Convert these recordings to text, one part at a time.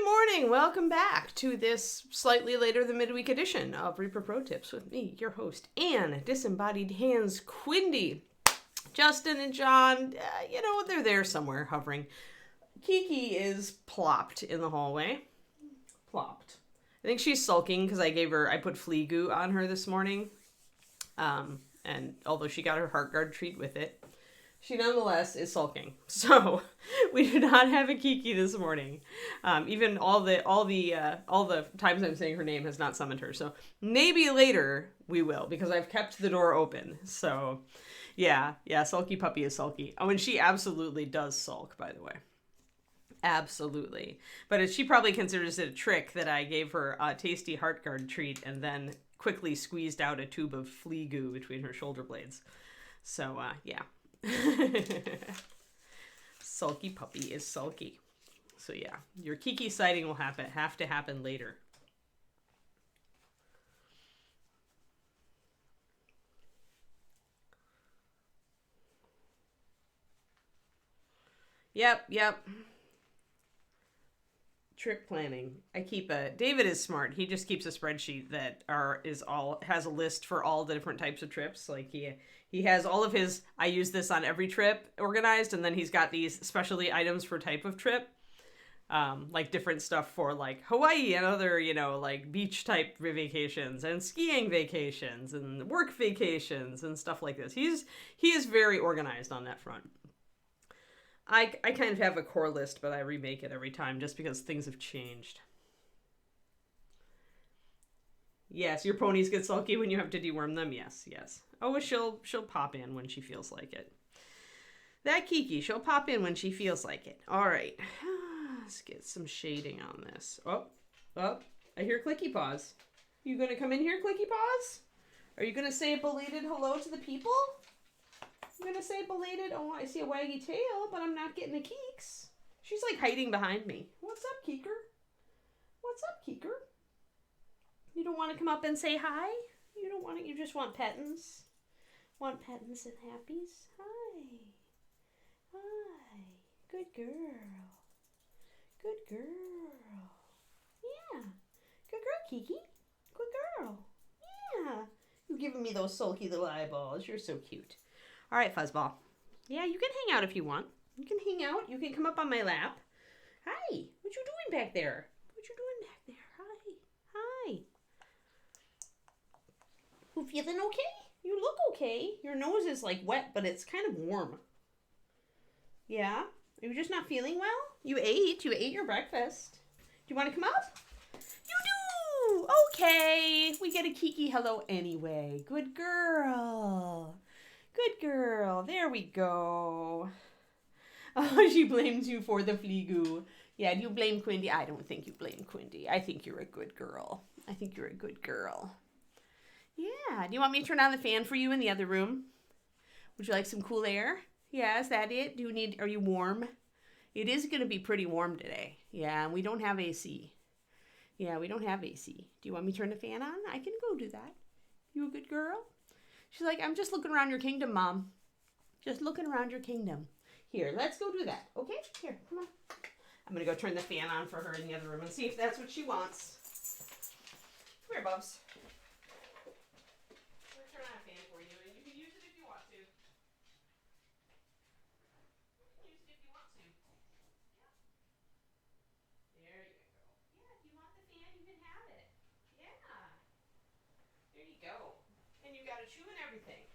morning. Welcome back to this slightly later than midweek edition of Reaper Pro Tips with me, your host, Anne, Disembodied Hands Quindy. Justin and John, they're there somewhere hovering. Kiki is plopped in the hallway. Plopped. I think she's sulking because I put flea goo on her this morning. And although she got her heart guard treat with it, she nonetheless is sulking. So we do not have a Kiki this morning. Even all the times I'm saying her name has not summoned her. So maybe later we will, because I've kept the door open. So yeah, sulky puppy is sulky. Oh, and she absolutely does sulk, by the way. Absolutely. But she probably considers it a trick that I gave her a tasty heart guard treat and then quickly squeezed out a tube of flea goo between her shoulder blades. So yeah. Sulky puppy is sulky. So yeah, your Kiki sighting will have to happen later. Yep. Trip planning. David is smart. He just keeps a spreadsheet that has a list for all the different types of trips. Like he has all of his, I use this on every trip organized, and then he's got these specialty items for type of trip. Like different stuff for like Hawaii and other, like beach type vacations and skiing vacations and work vacations and stuff like this. He is very organized on that front. I kind of have a core list, but I remake it every time just because things have changed. Yes, your ponies get sulky when you have to deworm them. Yes. Oh, she'll pop in when she feels like it. That Kiki, she'll pop in when she feels like it. All right. Let's get some shading on this. Oh, I hear Clicky Paws. You gonna come in here, Clicky Paws? Are you gonna say a belated hello to the people? I'm gonna say belated, oh, I see a waggy tail, but I'm not getting the Keeks. She's like hiding behind me. What's up, Keeker? What's up, Keeker? You don't want to come up and say hi? You just want pettins? Want pettins and happies? Hi. Good girl. Yeah. Good girl, Kiki. Good girl. Yeah. You're giving me those sulky little eyeballs. You're so cute. All right, Fuzzball. Yeah, you can hang out if you want. You can hang out. You can come up on my lap. Hi. What you doing back there? Hi. You feeling okay? You look okay. Your nose is like wet, but it's kind of warm. Yeah? Are you just not feeling well? You ate your breakfast. Do you want to come up? You do! Okay. We get a Kiki hello anyway. Good girl. There we go. Oh, she blames you for the flea goo. Yeah, do you blame Quindy? I don't think you blame Quindy. I think you're a good girl. Yeah. Do you want me to turn on the fan for you in the other room? Would you like some cool air? Yeah, is that it? Are you warm? It is going to be pretty warm today. Yeah, and we don't have AC. Do you want me to turn the fan on? I can go do that. You a good girl? She's like, I'm just looking around your kingdom, Mom. Just looking around your kingdom. Here, let's go do that. Okay? Here, come on. I'm going to go turn the fan on for her in the other room and see if that's what she wants. Come here, Bubs. I'm going to turn on a fan for you, and you can use it if you want to. There you go. Yeah, if you want the fan, you can have it. Yeah. There you go. And you got a chew and everything.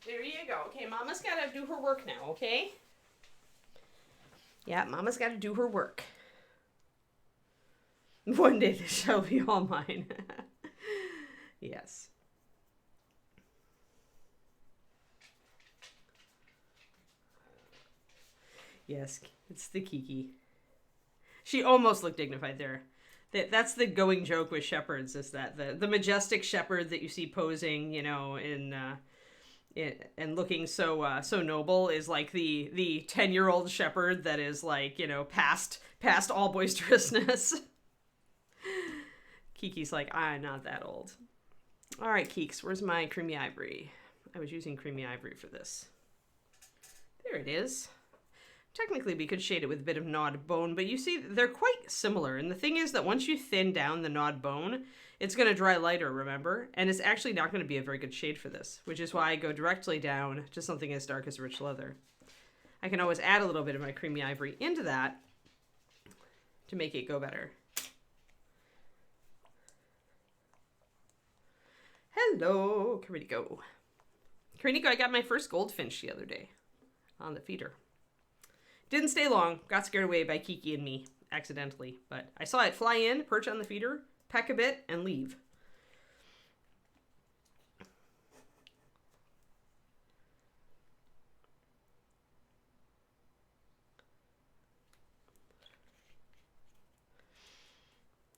There you go. Okay, Mama's got to do her work now, okay? Yeah, Mama's got to do her work. One day this shall be all mine. Yes. Yes, it's the Kiki. She almost looked dignified there. That's the going joke with shepherds, is that the majestic shepherd that you see posing, and looking so noble is like the 10-year-old shepherd that is like, past all boisterousness. Kiki's like, I'm not that old. All right, Keeks, where's my creamy ivory? I was using creamy ivory for this. There it is. technically we could shade it with a bit of gnawed bone, but you see they're quite similar. And the thing is that once you thin down the gnawed bone, it's going to dry lighter, remember? And it's actually not going to be a very good shade for this, which is why I go directly down to something as dark as rich leather. I can always add a little bit of my creamy ivory into that to make it go better. Hello, Carinico. Carinico, I got my first goldfinch the other day on the feeder. Didn't stay long. Got scared away by Kiki and me accidentally, but I saw it fly in, perch on the feeder, peck a bit, and leave.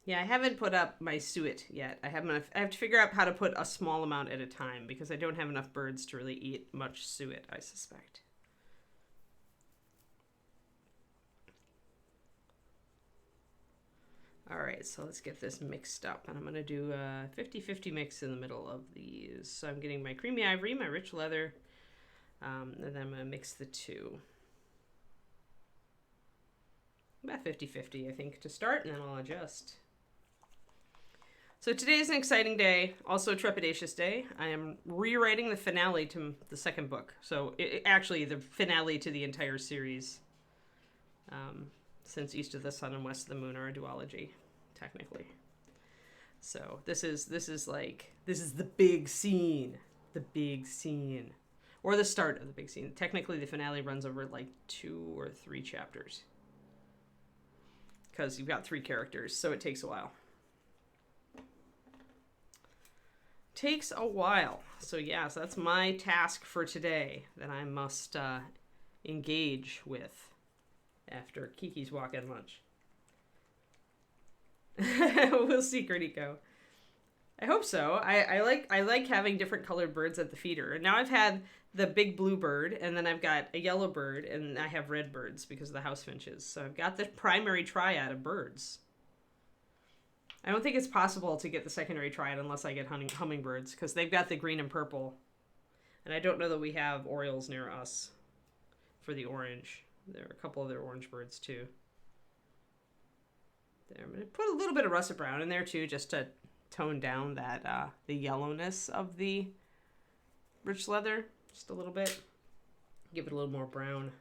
Yeah, I haven't put up my suet yet. I have to figure out how to put a small amount at a time because I don't have enough birds to really eat much suet, I suspect. All right, so let's get this mixed up. And I'm going to do a 50-50 mix in the middle of these. So I'm getting my creamy ivory, my rich leather, and then I'm going to mix the two. About 50-50, I think, to start, and then I'll adjust. So today is an exciting day, also a trepidatious day. I am rewriting the finale to the second book. So actually the finale to the entire series. Since East of the Sun and West of the Moon are a duology, technically. So this is the big scene. The big scene. Or the start of the big scene. Technically the finale runs over like 2 or 3 chapters. Because you've got 3 characters, so it takes a while. Takes a while. So yeah, so that's my task for today that I must engage with after Kiki's walk at lunch. We'll see, Graniko. I hope so. I like having different colored birds at the feeder. And now I've had the big blue bird, and then I've got a yellow bird, and I have red birds because of the house finches. So I've got the primary triad of birds. I don't think it's possible to get the secondary triad unless I get hummingbirds, because they've got the green and purple. And I don't know that we have orioles near us for the orange. There are a couple other orange birds too. There, I'm going to put a little bit of russet brown in there too, just to tone down that the yellowness of the rich leather, just a little bit. Give it a little more brown.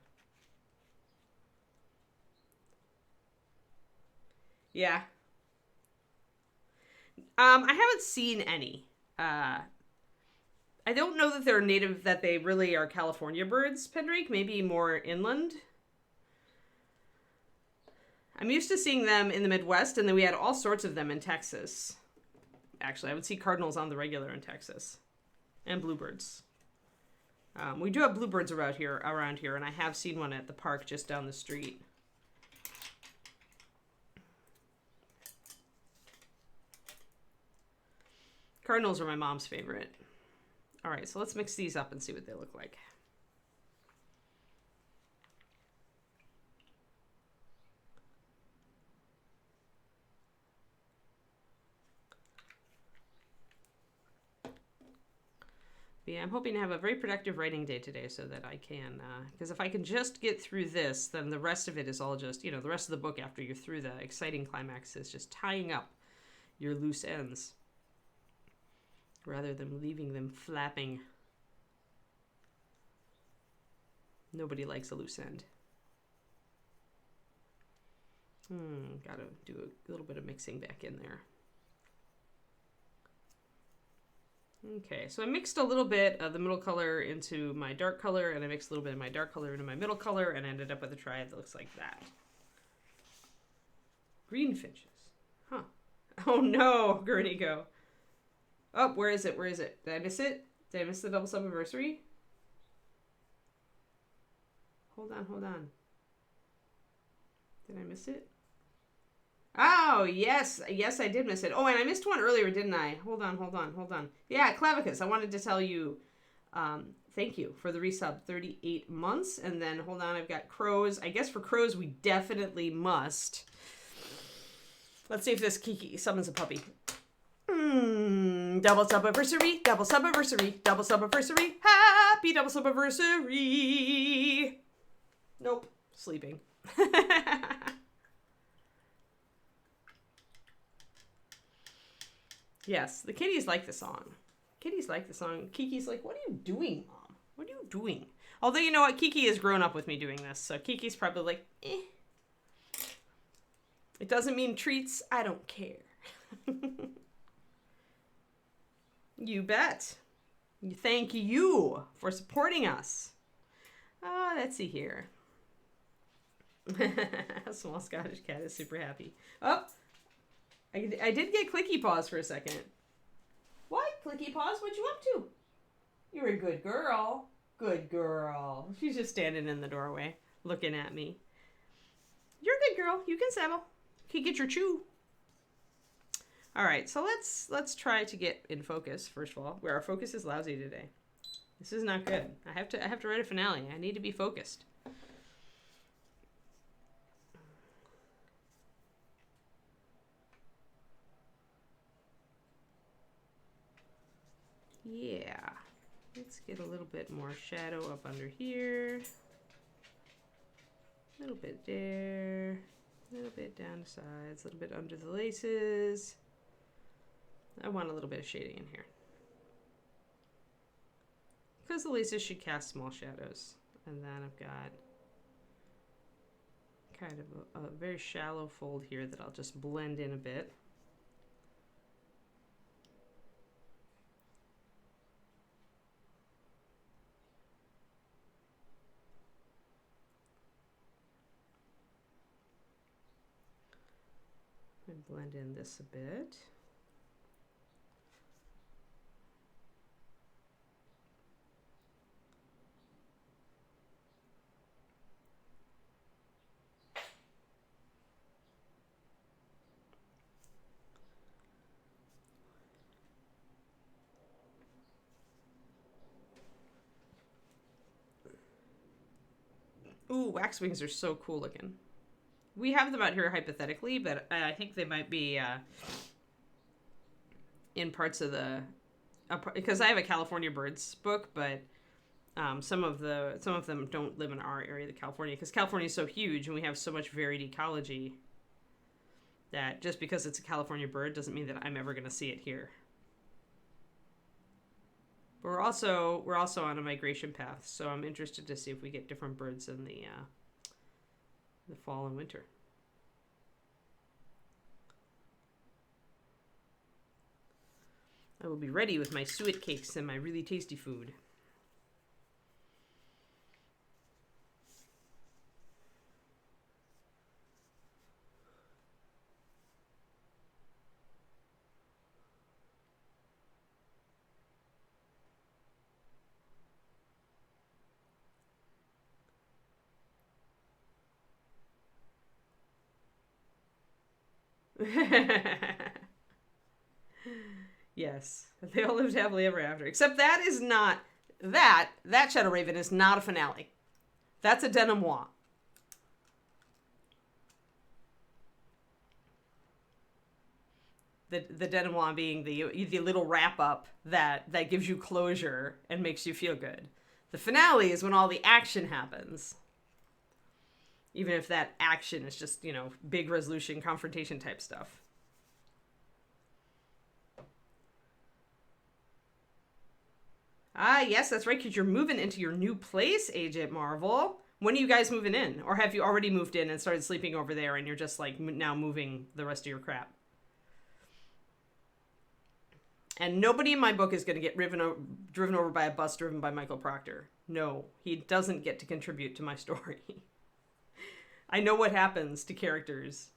Yeah. I haven't seen any. I don't know that they're native, that they really are California birds, Pendrake, maybe more inland. I'm used to seeing them in the Midwest, and then we had all sorts of them in Texas. Actually, I would see cardinals on the regular in Texas. And bluebirds. We do have bluebirds around here, and I have seen one at the park just down the street. Cardinals are my mom's favorite. All right, so let's mix these up and see what they look like. Yeah, I'm hoping to have a very productive writing day today so that I can, because if I can just get through this, then the rest of it is all just, the rest of the book after you're through the exciting climax is just tying up your loose ends rather than leaving them flapping. Nobody likes a loose end. Gotta do a little bit of mixing back in there. Okay, so I mixed a little bit of the middle color into my dark color, and I mixed a little bit of my dark color into my middle color, and ended up with a triad that looks like that. Green finches. Huh. Oh no, Gurnigo. Oh, where is it? Where is it? Did I miss it? Did I miss the double sub-anniversary? Hold on, hold on. Did I miss it? Oh, yes. Yes, I did miss it. Oh, and I missed one earlier, didn't I? Hold on, hold on, hold on. Yeah, Clavicus. I wanted to tell you, thank you for the resub, 38 months. And then, hold on, I've got crows. I guess for crows, we definitely must. Let's see if this Kiki summons a puppy. Double sub-anniversary, double sub-anniversary, double sub-anniversary. Happy double sub-anniversary. Nope. sleeping. Yes, the kitties like the song. Kitties like the song. Kiki's like, what are you doing, Mom? What are you doing? Although, you know what? Kiki has grown up with me doing this, so Kiki's probably like, eh. It doesn't mean treats. I don't care. You bet. Thank you for supporting us. Let's see here. A small Scottish cat is super happy. Oh, I did get Clicky Paws for a second. What? Clicky Paws? What you up to? You're a good girl. Good girl. She's just standing in the doorway looking at me. You're a good girl. You can settle. You can get your chew. All right, so let's try to get in focus first of all. Where our focus is lousy today. This is not good. I have to write a finale. I need to be focused. Yeah. Let's get a little bit more shadow up under here. A little bit there. A little bit down the sides. A little bit under the laces. I want a little bit of shading in here. Because the laces should cast small shadows. And then I've got kind of a very shallow fold here that I'll just blend in a bit. And blend in this a bit. Ooh, wax wings are so cool looking. We have them out here hypothetically, but I think they might be in parts of the because I have a California birds book, but some of them don't live in our area of California because California is so huge and we have so much varied ecology that just because it's a California bird doesn't mean that I'm ever going to see it here. But we're also on a migration path, so I'm interested to see if we get different birds in the fall and winter. I will be ready with my suet cakes and my really tasty food. Yes, they all lived happily ever after. Except that is not that Shadow Raven is not a finale. That's a denouement. The denouement being the little wrap up that gives you closure and makes you feel good. The finale is when all the action happens. Even if that action is just, big resolution, confrontation type stuff. Ah, yes, that's right, because you're moving into your new place, Agent Marvel. When are you guys moving in? Or have you already moved in and started sleeping over there and you're just, now moving the rest of your crap? And nobody in my book is going to get driven over by a bus driven by Michael Proctor. No, he doesn't get to contribute to my story. I know what happens to characters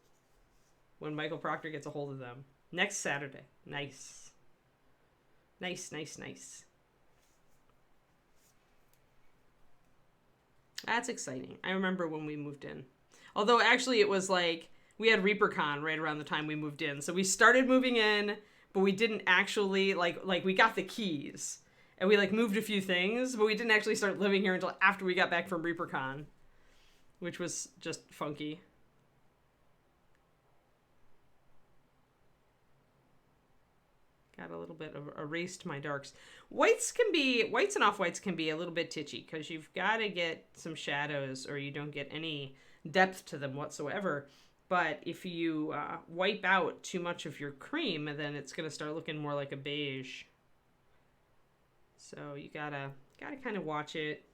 when Michael Proctor gets a hold of them. Next Saturday. Nice. Nice, nice, nice. That's exciting. I remember when we moved in. Although, actually, it was we had ReaperCon right around the time we moved in. So we started moving in, but we didn't actually, we got the keys. And we, moved a few things, but we didn't actually start living here until after we got back from ReaperCon. Which was just funky. got a little bit of erased my darks. Whites and off-whites can be a little bit titchy because you've got to get some shadows or you don't get any depth to them whatsoever. But if you wipe out too much of your cream, then it's going to start looking more like a beige. So you gotta kind of watch it.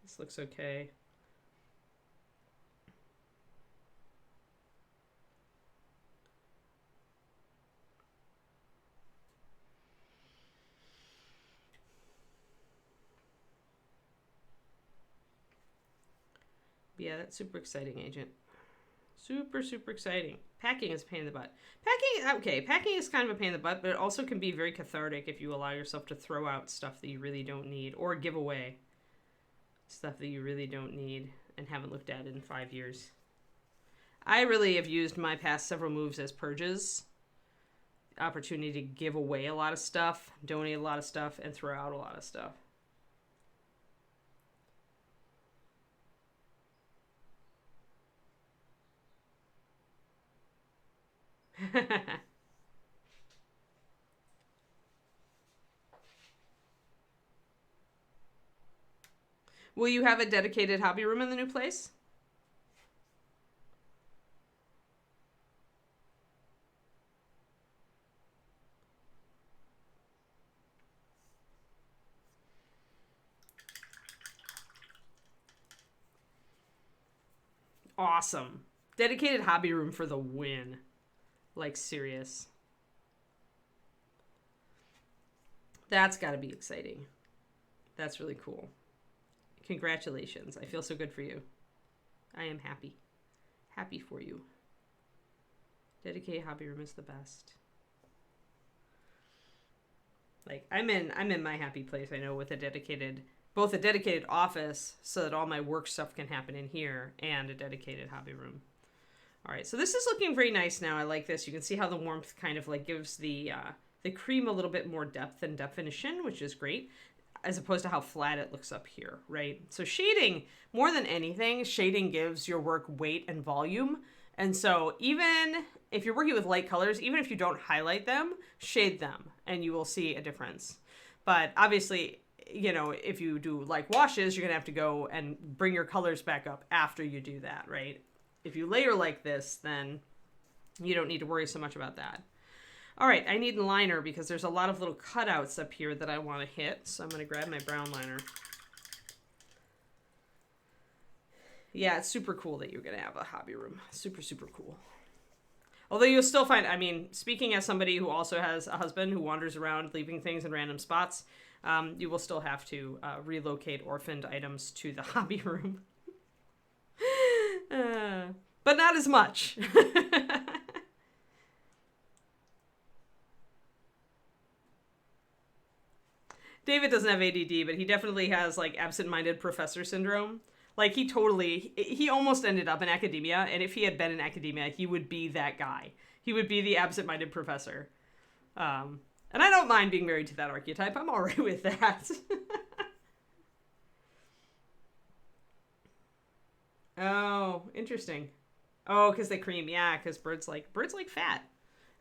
This looks okay. Yeah, that's super exciting, Agent. Super, super exciting. Packing is a pain in the butt. Packing is kind of a pain in the butt, but it also can be very cathartic if you allow yourself to throw out stuff that you really don't need or give away stuff that you really don't need and haven't looked at in 5 years. I really have used my past several moves as purges. Opportunity to give away a lot of stuff, donate a lot of stuff, and throw out a lot of stuff. Will you have a dedicated hobby room in the new place? Awesome. Dedicated hobby room for the win. Like, serious. That's got to be exciting. That's really cool. Congratulations. I feel so good for you. I am happy. Happy for you. Dedicated hobby room is the best. Like, I'm in my happy place, I know, with both a dedicated office so that all my work stuff can happen in here and a dedicated hobby room. All right, so this is looking very nice now. I like this. You can see how the warmth kind of like gives the cream a little bit more depth and definition, which is great, as opposed to how flat it looks up here, right? So shading, more than anything, shading gives your work weight and volume. And so even if you're working with light colors, even if you don't highlight them, shade them, and you will see a difference. But obviously, you know, if you do like washes, you're gonna have to go and bring your colors back up after you do that, right? If you layer like this, then you don't need to worry so much about that. All right, I need a liner because there's a lot of little cutouts up here that I want to hit. So I'm going to grab my brown liner. Yeah, it's super cool that you're going to have a hobby room. Super, super cool. Although you'll still find, I mean, speaking as somebody who also has a husband who wanders around leaving things in random spots, you will still have to relocate orphaned items to the hobby room. But not as much. David doesn't have ADD, but he definitely has like absent-minded professor syndrome. Like he almost ended up in academia, and if he had been in academia, he would be that guy. He would be the absent-minded professor. And I don't mind being married to that archetype. I'm all right with that. Oh, interesting. Oh, because they cream. Yeah, because birds like fat.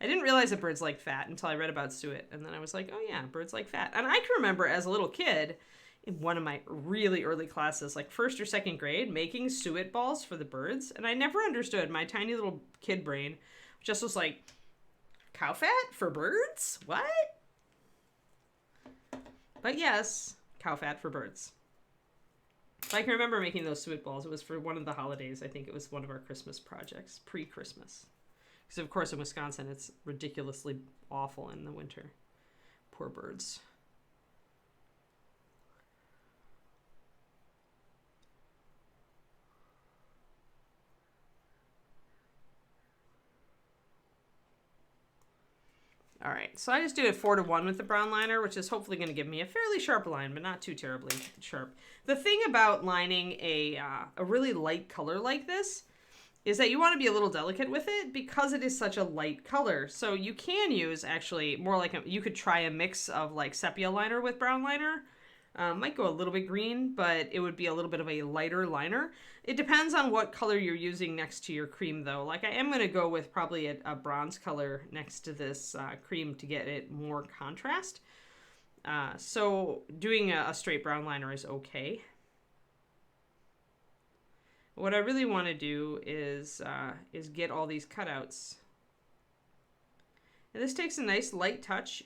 I didn't realize that birds like fat until I read about suet. And then I was like, oh yeah, birds like fat. And I can remember as a little kid, in one of my really early classes, like 1st or 2nd grade, making suet balls for the birds. And I never understood. My tiny little kid brain just was like, cow fat for birds? What? But yes, cow fat for birds. I can remember making those suet balls. It was for one of the holidays. I think it was one of our Christmas projects, pre-Christmas. Because, of course, in Wisconsin, it's ridiculously awful in the winter. Poor birds. All right, so I just do it 4-to-1 with the brown liner, which is hopefully going to give me a fairly sharp line, but not too terribly sharp. The thing about lining a really light color like this is that you want to be a little delicate with it because it is such a light color. So you can use actually more like you could try a mix of like sepia liner with brown liner, Might go a little bit green, but it would be a little bit of a lighter liner. It depends on what color you're using next to your cream, though. Like, I am going to go with probably a bronze color next to this cream to get it more contrast. So doing a straight brown liner is okay. What I really want to do is get all these cutouts. And this takes a nice light touch.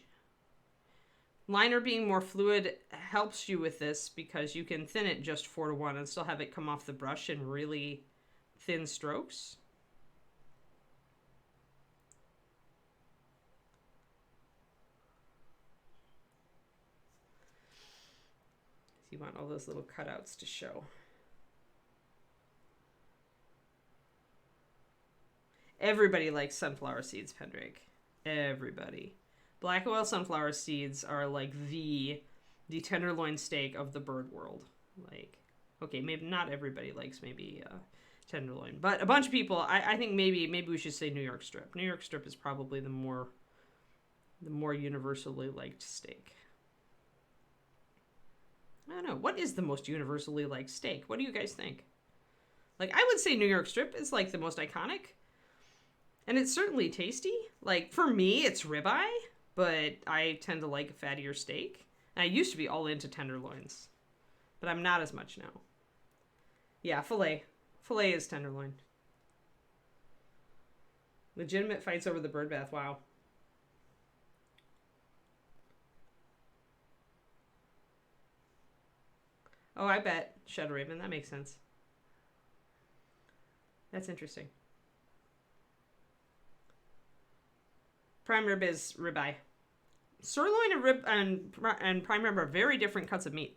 Liner being more fluid helps you with this because you can thin it just 4:1 and still have it come off the brush in really thin strokes. So you want all those little cutouts to show. Everybody likes sunflower seeds, Pendrake. Everybody. Black oil sunflower seeds are like the tenderloin steak of the bird world. Like, okay, maybe not everybody likes maybe tenderloin, but a bunch of people. I think maybe we should say New York strip. New York strip is probably the more universally liked steak. I don't know. What is the most universally liked steak? What do you guys think? Like, I would say New York strip is like the most iconic. And it's certainly tasty. Like, for me, it's ribeye, but I tend to like a fattier steak. And I used to be all into tenderloins, but I'm not as much now. Yeah, filet. Filet is tenderloin. Legitimate fights over the bird bath. Wow. Oh, I bet. Shed Raven. That makes sense. That's interesting. Prime rib is ribeye. Sirloin and rib and prime rib are very different cuts of meat.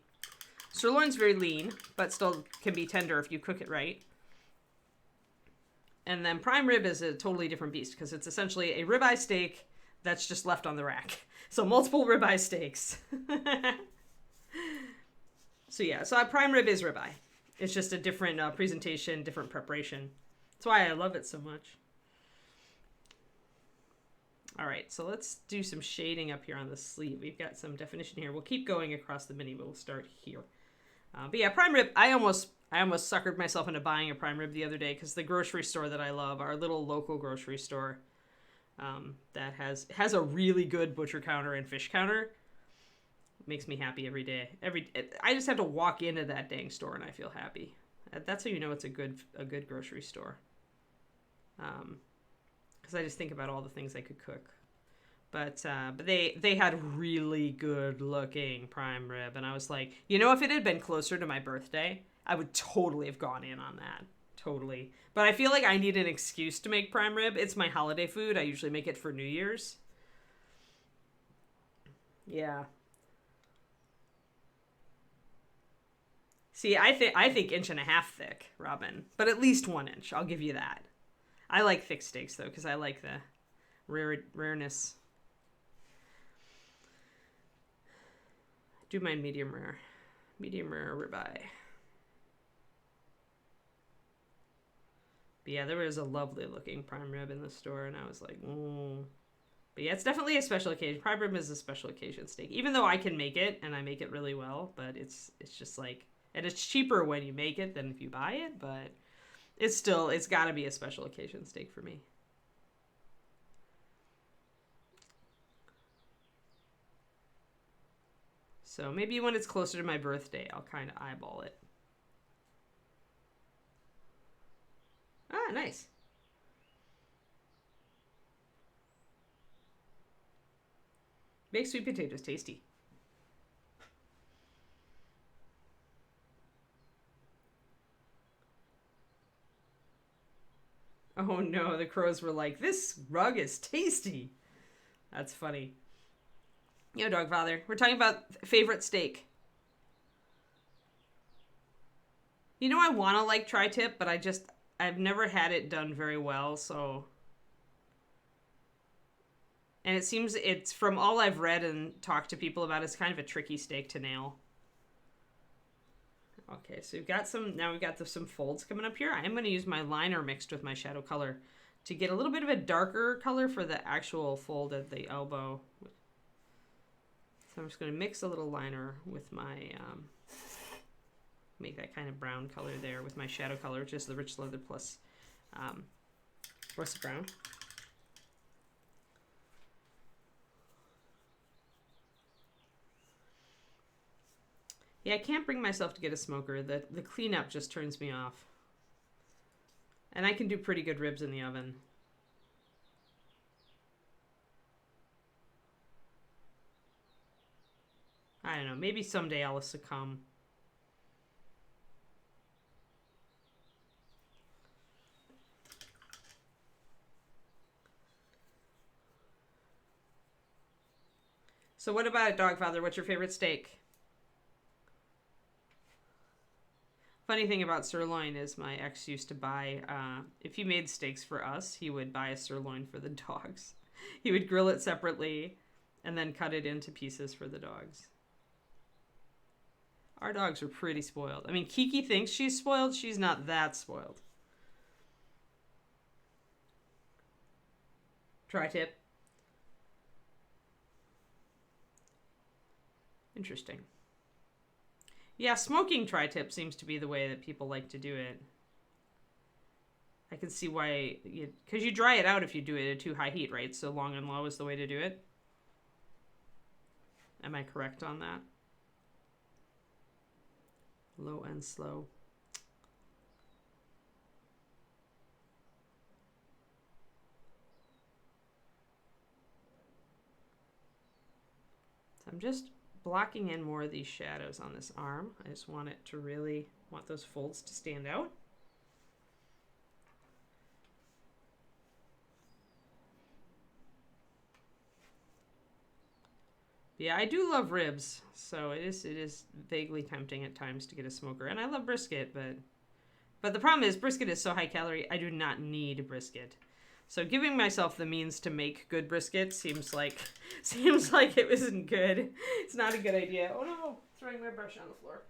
Sirloin's very lean, but still can be tender if you cook it right. And then prime rib is a totally different beast because it's essentially a ribeye steak that's just left on the rack. So multiple ribeye steaks. So yeah, so prime rib is ribeye. It's just a different presentation, different preparation. That's why I love it so much. All right, so let's do some shading up here on the sleeve. We've got some definition here. We'll keep going across the mini, but we'll start here. But yeah, prime rib, I almost suckered myself into buying a prime rib the other day because the grocery store that I love, our little local grocery store that has a really good butcher counter and fish counter, makes me happy every day. I just have to walk into that dang store and I feel happy. That's how you know it's a good grocery store. Because I just think about all the things I could cook. But they had really good looking prime rib, and I was like, you know, if it had been closer to my birthday, I would totally have gone in on that. Totally. But I feel like I need an excuse to make prime rib. It's my holiday food. I usually make it for New Year's. Yeah. See, I think 1.5 thick, Robin, but at least 1 inch. I'll give you that. I like thick steaks though, because I like the rareness. I do mind medium rare ribeye. But yeah, there was a lovely looking prime rib in the store, and I was like, ooh. But yeah, it's definitely a special occasion. Prime rib is a special occasion steak, even though I can make it and I make it really well. But it's just like, and it's cheaper when you make it than if you buy it, but. It's got to be a special occasion steak for me. So maybe when it's closer to my birthday, I'll kind of eyeball it. Ah, nice. Baked sweet potatoes, tasty. Oh no, the crows were like, this rug is tasty. That's funny. Yo, dog father. We're talking about favorite steak. You know, I want to like tri-tip, but I've never had it done very well, so. And it seems it's, from all I've read and talked to people about, it's kind of a tricky steak to nail. Okay, so we've got some folds coming up here. I am going to use my liner mixed with my shadow color to get a little bit of a darker color for the actual fold at the elbow. So I'm just going to mix a little liner with my, make that kind of brown color there with my shadow color, which is the Rich Leather Plus Russet Brown. Yeah, I can't bring myself to get a smoker. The cleanup just turns me off. And I can do pretty good ribs in the oven. I don't know. Maybe someday I'll succumb. So what about it, Dogfather? What's your favorite steak? Funny thing about sirloin is my ex used to buy, if he made steaks for us, he would buy a sirloin for the dogs. He would grill it separately and then cut it into pieces for the dogs. Our dogs are pretty spoiled. I mean, Kiki thinks she's spoiled. She's not that spoiled. Tri-tip. Interesting. Yeah, smoking tri-tip seems to be the way that people like to do it. I can see why, because you dry it out if you do it at too high heat, right? So long and low is the way to do it. Am I correct on that? Low and slow. So I'm just blocking in more of these shadows on this arm. I just want it to really, want those folds to stand out. Yeah, I do love ribs, so it is vaguely tempting at times to get a smoker. And I love brisket, but the problem is brisket is so high calorie, I do not need brisket. So giving myself the means to make good brisket seems like it wasn't good. It's not a good idea. Oh no, throwing my brush on the floor.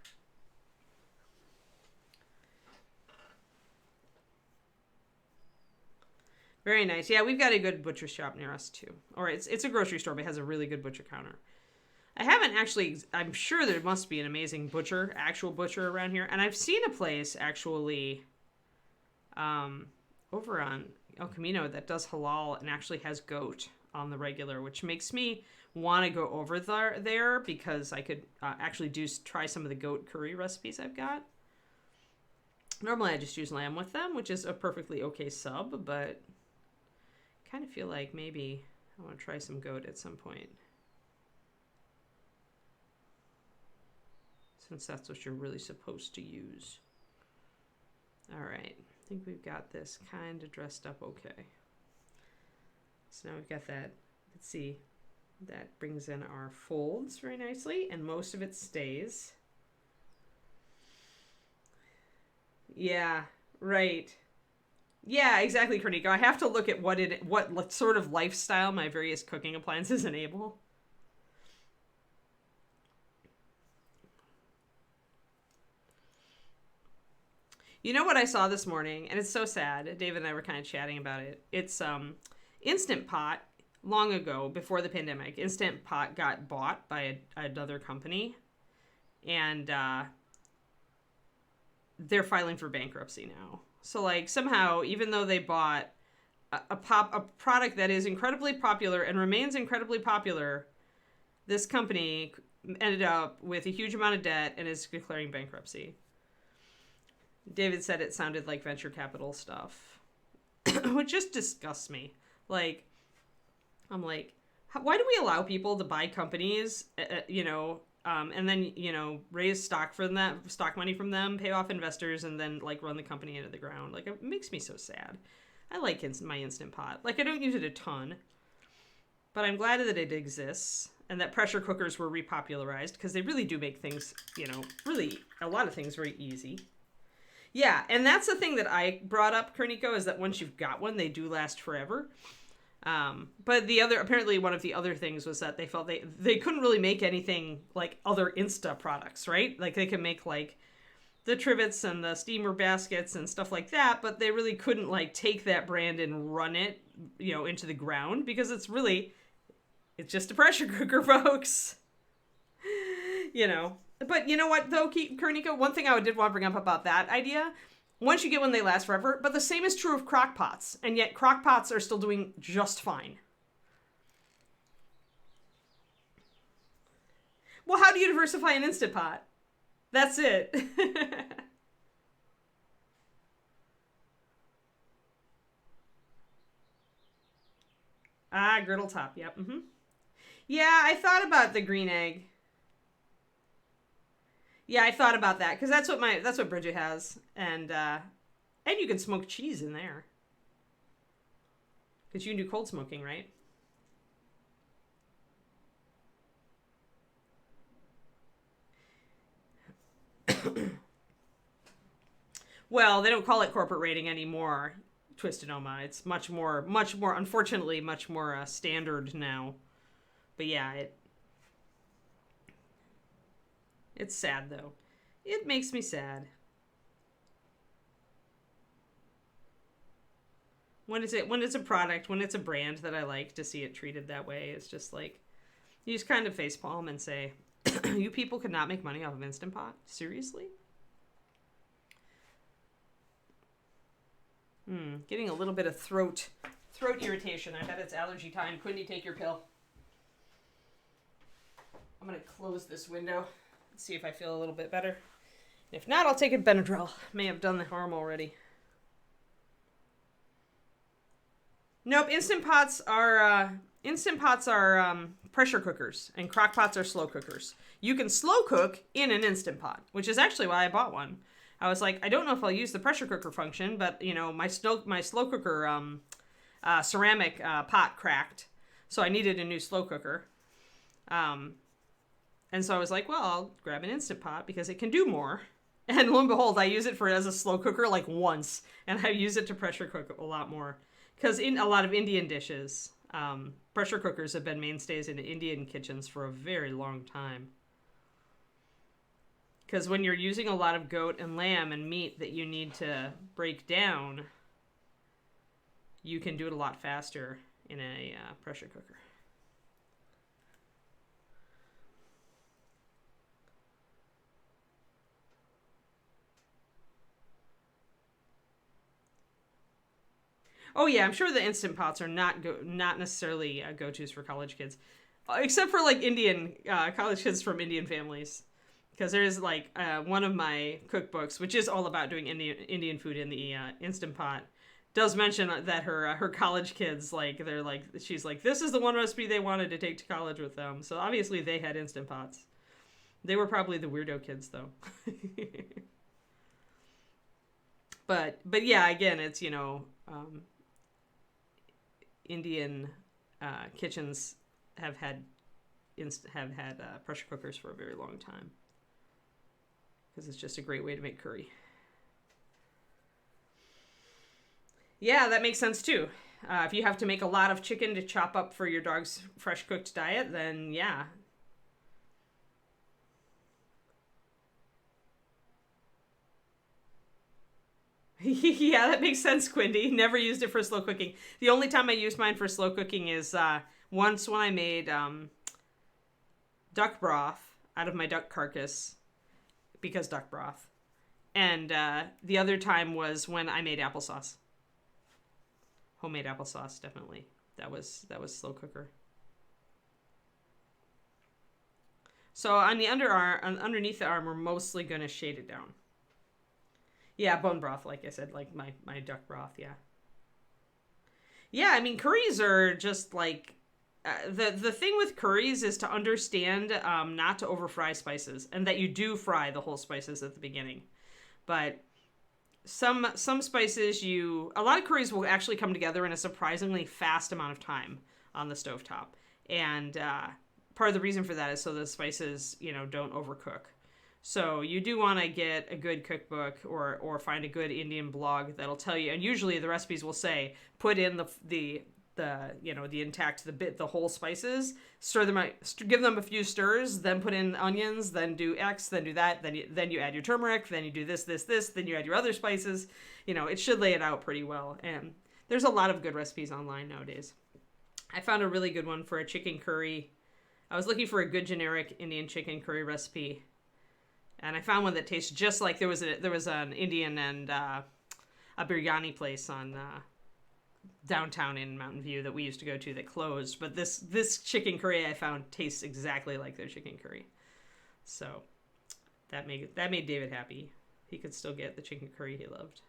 Very nice. Yeah, we've got a good butcher shop near us too. Or it's a grocery store, but it has a really good butcher counter. I haven't actually, I'm sure there must be an amazing actual butcher around here. And I've seen a place actually over on El Camino that does halal and actually has goat on the regular, which makes me want to go over there because I could actually try some of the goat curry recipes I've got. Normally I just use lamb with them, which is a perfectly okay sub, but I kind of feel like maybe I want to try some goat at some point. Since that's what you're really supposed to use. All right, I think we've got this kind of dressed up okay. So now we've got that, let's see, that brings in our folds very nicely, and most of it stays. Yeah, right. Yeah, exactly, Cornico. I have to look at what sort of lifestyle my various cooking appliances enable. You know what I saw this morning, and it's so sad. David and I were kind of chatting about it. It's Instant Pot. Long ago, before the pandemic, Instant Pot got bought by another company, and they're filing for bankruptcy now. So like somehow, even though they bought a product that is incredibly popular and remains incredibly popular, this company ended up with a huge amount of debt and is declaring bankruptcy. David said it sounded like venture capital stuff, which just disgusts me. Like, I'm like, why do we allow people to buy companies, and then, raise stock money from them, pay off investors, and then like run the company into the ground? Like, it makes me so sad. I like my Instant Pot. Like, I don't use it a ton, but I'm glad that it exists and that pressure cookers were repopularized because they really do make things, really a lot of things very easy. Yeah, and that's the thing that I brought up, Kernico, is that once you've got one, they do last forever. But apparently one of the other things was that they felt they couldn't really make anything like other Insta products, right? Like they can make like the trivets and the steamer baskets and stuff like that, but they really couldn't like take that brand and run it, into the ground because it's just a pressure cooker, folks. You know. But you know what, though, Karnika? One thing I did want to bring up about that idea, once you get one, they last forever. But the same is true of crock pots. And yet crock pots are still doing just fine. Well, how do you diversify an Instant Pot? That's it. Griddle top. Yep. Mm-hmm. Yeah, I thought about the green egg. Yeah, I thought about that because that's what Bridget has, and you can smoke cheese in there because you can do cold smoking, right? Well, they don't call it corporate rating anymore, Twisted Oma. It's much more, unfortunately, much more standard now. But yeah, it's sad though. It makes me sad. When it's a product, when it's a brand that I like, to see it treated that way, it's just like, you just kind of facepalm and say, you people could not make money off of Instant Pot? Seriously? Getting a little bit of throat irritation. I bet it's allergy time. Quindy, take your pill. I'm going to close this window and see if I feel a little bit better. If not, I'll take a Benadryl. May have done the harm already. Nope, Instant Pots are pressure cookers, and crock pots are slow cookers. You can slow cook in an Instant Pot, which is actually why I bought one. I was like, I don't know if I'll use the pressure cooker function, but you know, my slow cooker ceramic pot cracked, so I needed a new slow cooker. And so I was like, well, I'll grab an Instant Pot because it can do more. And lo and behold, I use it as a slow cooker like once, and I use it to pressure cook a lot more. Because in a lot of Indian dishes, pressure cookers have been mainstays in Indian kitchens for a very long time. Because when you're using a lot of goat and lamb and meat that you need to break down, you can do it a lot faster in a pressure cooker. Oh yeah, I'm sure the Instant Pots are not necessarily go-tos for college kids, except for like Indian college kids from Indian families. Because there's like one of my cookbooks, which is all about doing Indian food in the Instant Pot, does mention that her college kids, she's like, this is the one recipe they wanted to take to college with them. So obviously they had Instant Pots. They were probably the weirdo kids though. but yeah, again, it's, you know, Indian kitchens have had pressure cookers for a very long time. Because it's just a great way to make curry. Yeah, that makes sense too. If you have to make a lot of chicken to chop up for your dog's fresh cooked diet, then yeah. Yeah, that makes sense, Quindy. Never used it for slow cooking. The only time I used mine for slow cooking is once when I made duck broth out of my duck carcass. Because duck broth. And the other time was when I made applesauce. Homemade applesauce, definitely. That was slow cooker. So on the underneath the arm, we're mostly going to shade it down. Yeah, bone broth, like I said, like my duck broth, yeah. Yeah, I mean, curries are just like... the thing with curries is to understand not to over fry spices, and that you do fry the whole spices at the beginning. But some spices, a lot of curries will actually come together in a surprisingly fast amount of time on the stovetop. And part of the reason for that is so the spices, you know, don't overcook. So you do want to get a good cookbook or find a good Indian blog that'll tell you, and usually the recipes will say, put in the whole spices, stir them out, give them a few stirs, then put in onions, then do X, then do that, then you add your turmeric, then you do this, then you add your other spices. You know, it should lay it out pretty well. And there's a lot of good recipes online nowadays. I found a really good one for a chicken curry I was looking for a good generic Indian chicken curry recipe, and I found one that tastes just like there was an Indian and a biryani place on downtown in Mountain View that we used to go to that closed. But this chicken curry I found tastes exactly like their chicken curry, so that made David happy. He could still get the chicken curry he loved.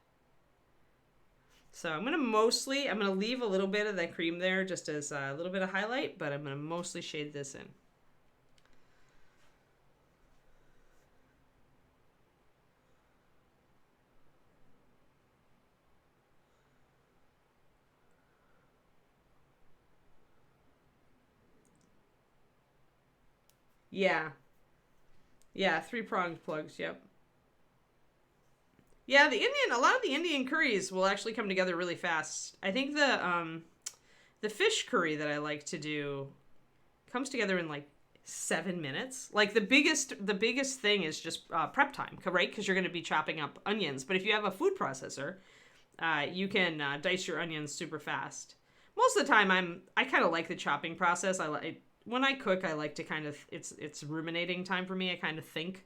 So I'm going to leave a little bit of that cream there just as a little bit of highlight, but I'm going to mostly shade this in. Yeah. Yeah, 3-pronged plugs, yep. Yeah, a lot of the Indian curries will actually come together really fast. I think the fish curry that I like to do comes together in like 7 minutes. Like the biggest thing is just prep time, right? Because you're going to be chopping up onions. But if you have a food processor, you can dice your onions super fast. Most of the time, I kind of like the chopping process. When I cook, I like to kind of it's ruminating time for me. I kind of think.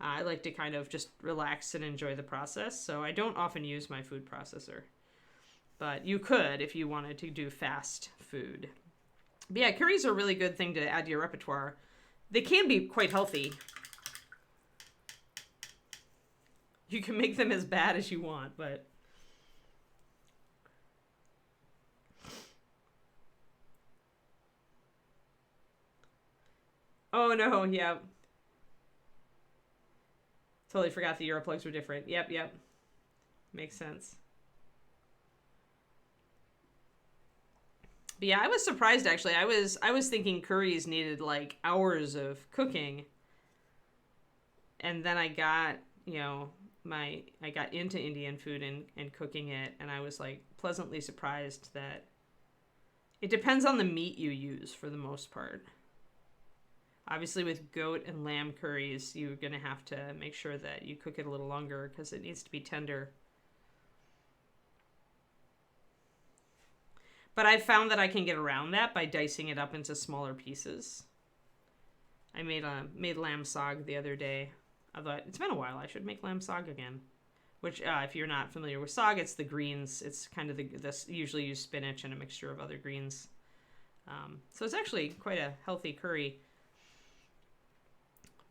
I like to kind of just relax and enjoy the process, so I don't often use my food processor. But you could if you wanted to do fast food. But yeah, curries are a really good thing to add to your repertoire. They can be quite healthy. You can make them as bad as you want, but... Oh no, yeah. Totally forgot the Euro plugs were different. Yep. Makes sense. But yeah, I was surprised actually. I was thinking curries needed like hours of cooking. And then I got, I got into Indian food and cooking it, and I was like pleasantly surprised that it depends on the meat you use for the most part. Obviously, with goat and lamb curries, you're going to have to make sure that you cook it a little longer because it needs to be tender. But I've found that I can get around that by dicing it up into smaller pieces. I made lamb sog the other day. I thought, it's been a while, I should make lamb sog again. Which, if you're not familiar with sog, it's the greens. It's kind of usually use spinach and a mixture of other greens. So it's actually quite a healthy curry.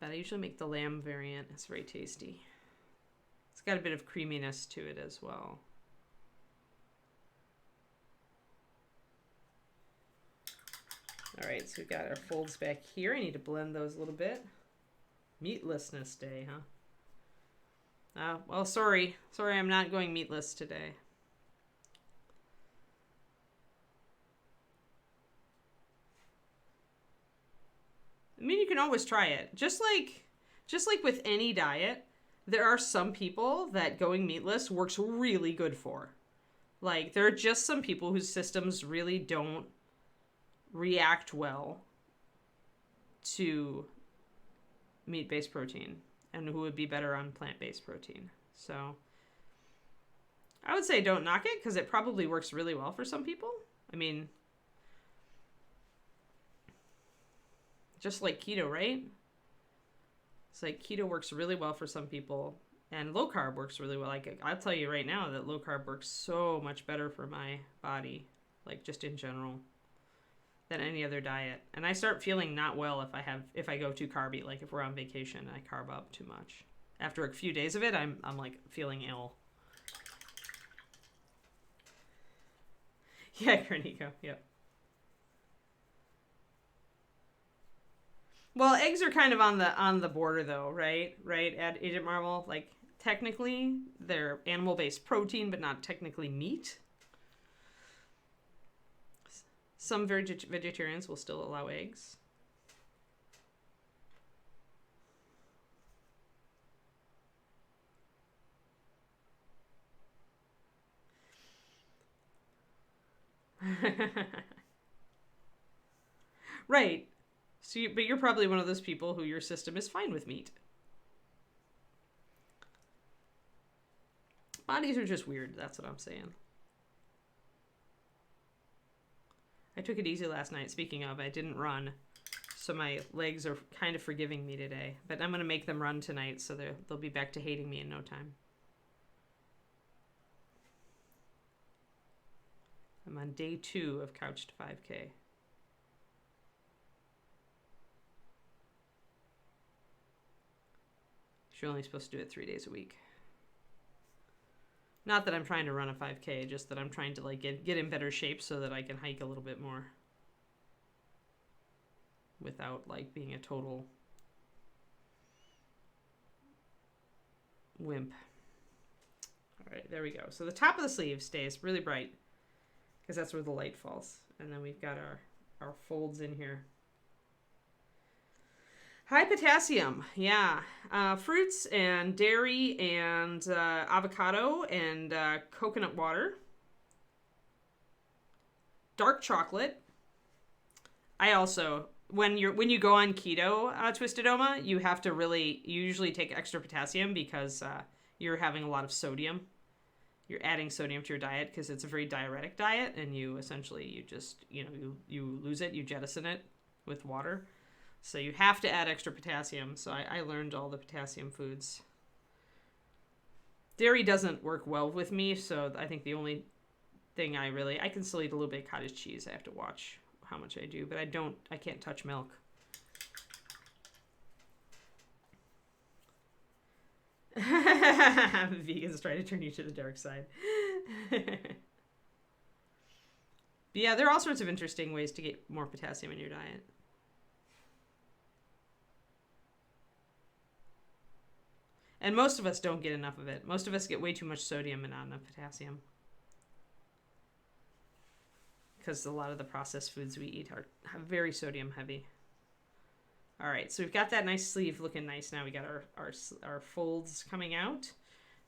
But I usually make the lamb variant. It's very tasty. It's got a bit of creaminess to it as well. All right, so we've got our folds back here. I need to blend those a little bit. Meatlessness day, huh? Well, sorry. Sorry, I'm not going meatless today. I mean, you can always try it. Just like with any diet, there are some people that going meatless works really good for. Like, there are just some people whose systems really don't react well to meat-based protein and who would be better on plant-based protein. So I would say don't knock it because it probably works really well for some people. I mean, just like keto, right? It's like keto works really well for some people, and low carb works really well. Like, I'll tell you right now that low carb works so much better for my body, like just in general, than any other diet. And I start feeling not well if I go too carby, like if we're on vacation and I carb up too much. After a few days of it, I'm like feeling ill. Yeah, Cornico, yep. Well, eggs are kind of on the border though, right? Right, at Agent Marvel, like technically they're animal-based protein, but not technically meat. Some vegetarians will still allow eggs. Right. So, but you're probably one of those people who your system is fine with meat. Bodies are just weird, that's what I'm saying. I took it easy last night. Speaking of, I didn't run. so my legs are kind of forgiving me today. But I'm going to make them run tonight, so they'll be back to hating me in no time. I'm on day 2 of Couch to 5K. You're only supposed to do it 3 days a week. Not that I'm trying to run a 5K, just that I'm trying to like get in better shape so that I can hike a little bit more without like being a total wimp. All right, there we go. So the top of the sleeve stays really bright because that's where the light falls. And then we've got our folds in here. High potassium, yeah. Fruits and dairy and avocado and coconut water. Dark chocolate. I also, when you go on keto, Twisted Oma, you have to you usually take extra potassium because you're having a lot of sodium. You're adding sodium to your diet because it's a very diuretic diet, and you just, you lose it, you jettison it with water. So you have to add extra potassium. So I learned all the potassium foods. Dairy doesn't work well with me, so I think the only thing I can still eat a little bit of cottage cheese. I have to watch how much I do, but I can't touch milk. Vegans try to turn you to the dark side. But yeah, there are all sorts of interesting ways to get more potassium in your diet. And most of us don't get enough of it. Most of us get way too much sodium and not enough potassium. Because a lot of the processed foods we eat are very sodium heavy. All right, so we've got that nice sleeve looking nice. Now we got our folds coming out.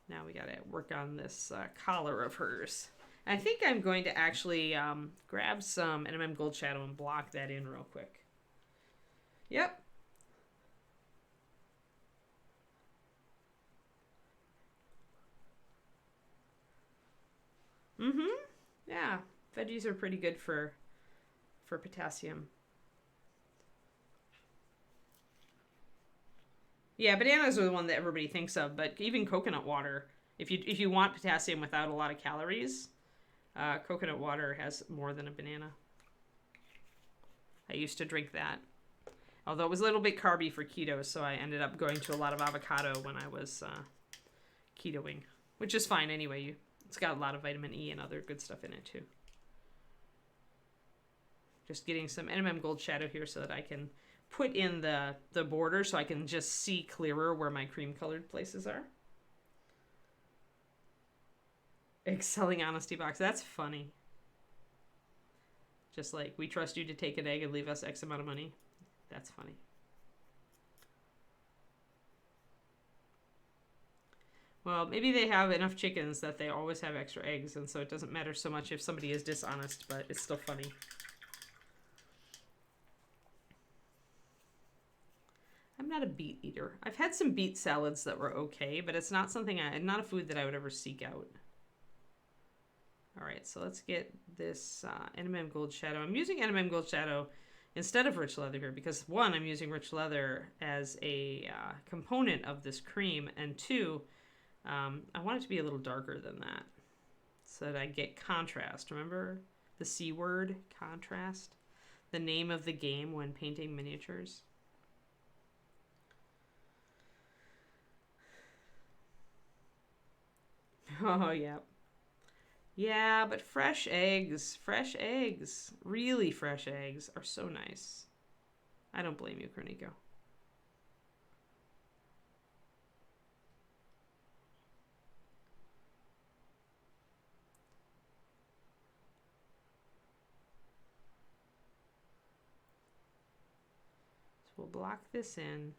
Now we got to work on this collar of hers. And I think I'm going to actually grab some NMM Gold Shadow and block that in real quick. Yep. Yeah, veggies are pretty good for potassium. Yeah, bananas are the one that everybody thinks of, but even coconut water, if you want potassium without a lot of calories, coconut water has more than a banana. I used to drink that, although it was a little bit carby for keto, so I ended up going to a lot of avocado when I was ketoing, which is fine anyway. It's got a lot of vitamin E and other good stuff in it too. Just getting some NMM Gold Shadow here so that I can put in the border so I can just see clearer where my cream colored places are. Excelling Honesty Box. That's funny. Just like, we trust you to take an egg and leave us X amount of money. That's funny. Well, maybe they have enough chickens that they always have extra eggs, and so it doesn't matter so much if somebody is dishonest, but it's still funny. I'm not a beet eater. I've had some beet salads that were okay, but it's not not a food that I would ever seek out. All right, so let's get this NMM Gold Shadow. I'm using NMM Gold Shadow instead of rich leather here because, one, I'm using rich leather as a component of this cream, and two, I want it to be a little darker than that so that I get contrast. Remember the C word, contrast? The name of the game when painting miniatures. Oh, yeah. Yeah, but fresh eggs, really fresh eggs are so nice. I don't blame you, Cornico. So we'll block this in.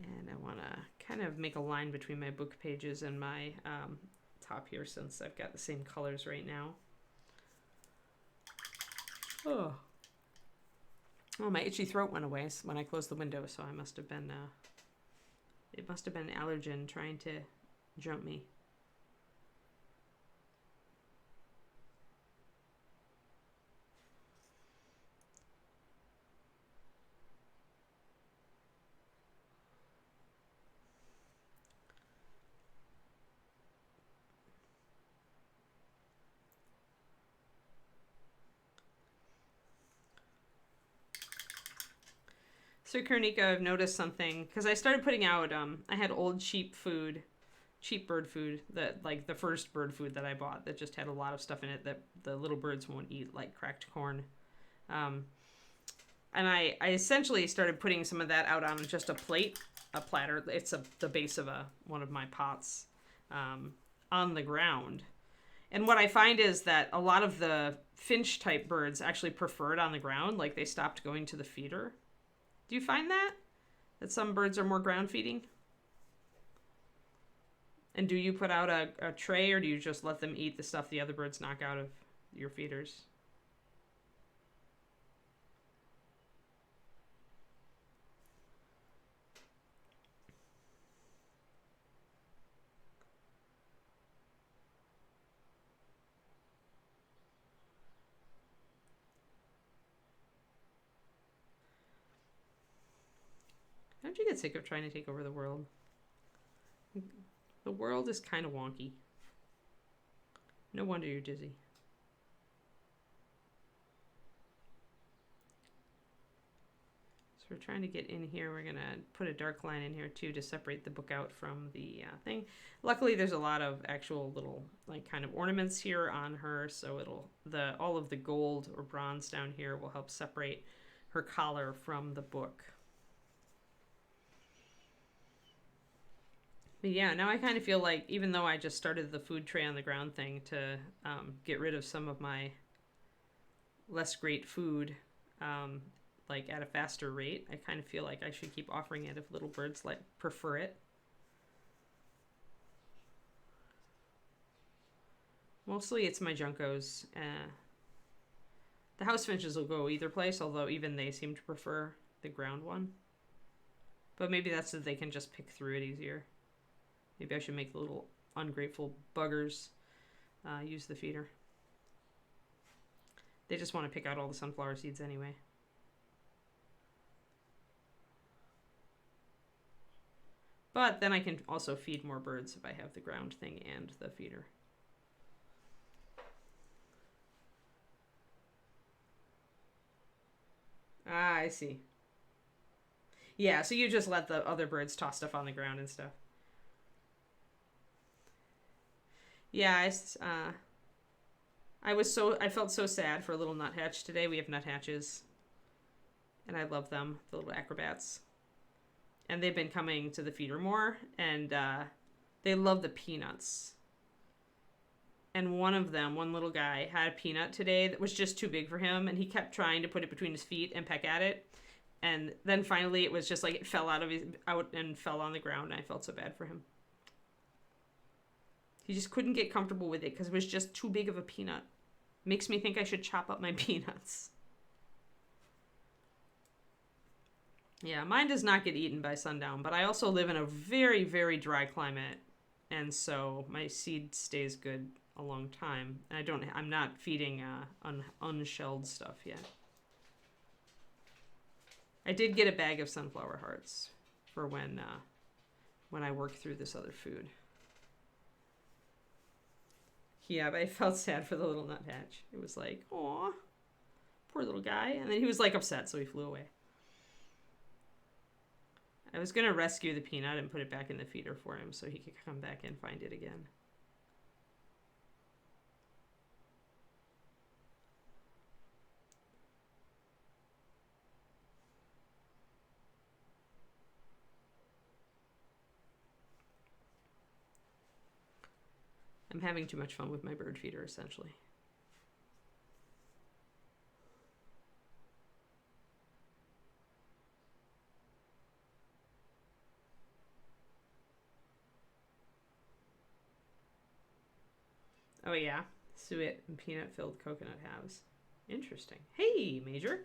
And I want to kind of make a line between my book pages and my top here since I've got the same colors right now. Oh, my itchy throat went away when I closed the window, so I must have been, it must have been an allergen trying to jump me. So Karnika, I've noticed something, because I started putting out, I had old cheap bird food, that like the first bird food that I bought that just had a lot of stuff in it that the little birds won't eat, like cracked corn. And I essentially started putting some of that out on just a platter. It's the base of one of my pots, on the ground. And what I find is that a lot of the finch type birds actually prefer it on the ground, like they stopped going to the feeder. Do you find that? That some birds are more ground feeding? And do you put out a tray, or do you just let them eat the stuff the other birds knock out of your feeders? Don't you get sick of trying to take over the world? The world is kind of wonky. No wonder you're dizzy. So we're trying to get in here. We're going to put a dark line in here too to separate the book out from the thing. Luckily, there's a lot of actual little like kind of ornaments here on her, so all of the gold or bronze down here will help separate her collar from the book. But yeah, now I kind of feel like, even though I just started the food tray on the ground thing to get rid of some of my less great food, like at a faster rate, I kind of feel like I should keep offering it if little birds prefer it. Mostly it's my juncos. The house finches will go either place, although even they seem to prefer the ground one. But maybe that's so they can just pick through it easier. Maybe I should make the little ungrateful buggers use the feeder. They just want to pick out all the sunflower seeds anyway. But then I can also feed more birds if I have the ground thing and the feeder. Ah, I see. Yeah, so you just let the other birds toss stuff on the ground and stuff. Yeah, I felt so sad for little nuthatch today. We have nuthatches, and I love them, the little acrobats. And they've been coming to the feeder more, and they love the peanuts. And one little guy, had a peanut today that was just too big for him, and he kept trying to put it between his feet and peck at it. And then finally it was just like it fell out and fell on the ground, and I felt so bad for him. He just couldn't get comfortable with it because it was just too big of a peanut. Makes me think I should chop up my peanuts. Yeah, mine does not get eaten by sundown, but I also live in a very, very dry climate, and so my seed stays good a long time. And I'm not feeding unshelled stuff yet. I did get a bag of sunflower hearts for when I work through this other food. Yeah, but I felt sad for the little nuthatch. It was like, aw, poor little guy. And then he was like upset, so he flew away. I was going to rescue the peanut and put it back in the feeder for him so he could come back and find it again. I'm having too much fun with my bird feeder, essentially. Oh yeah, suet and peanut-filled coconut halves. Interesting. Hey, Major.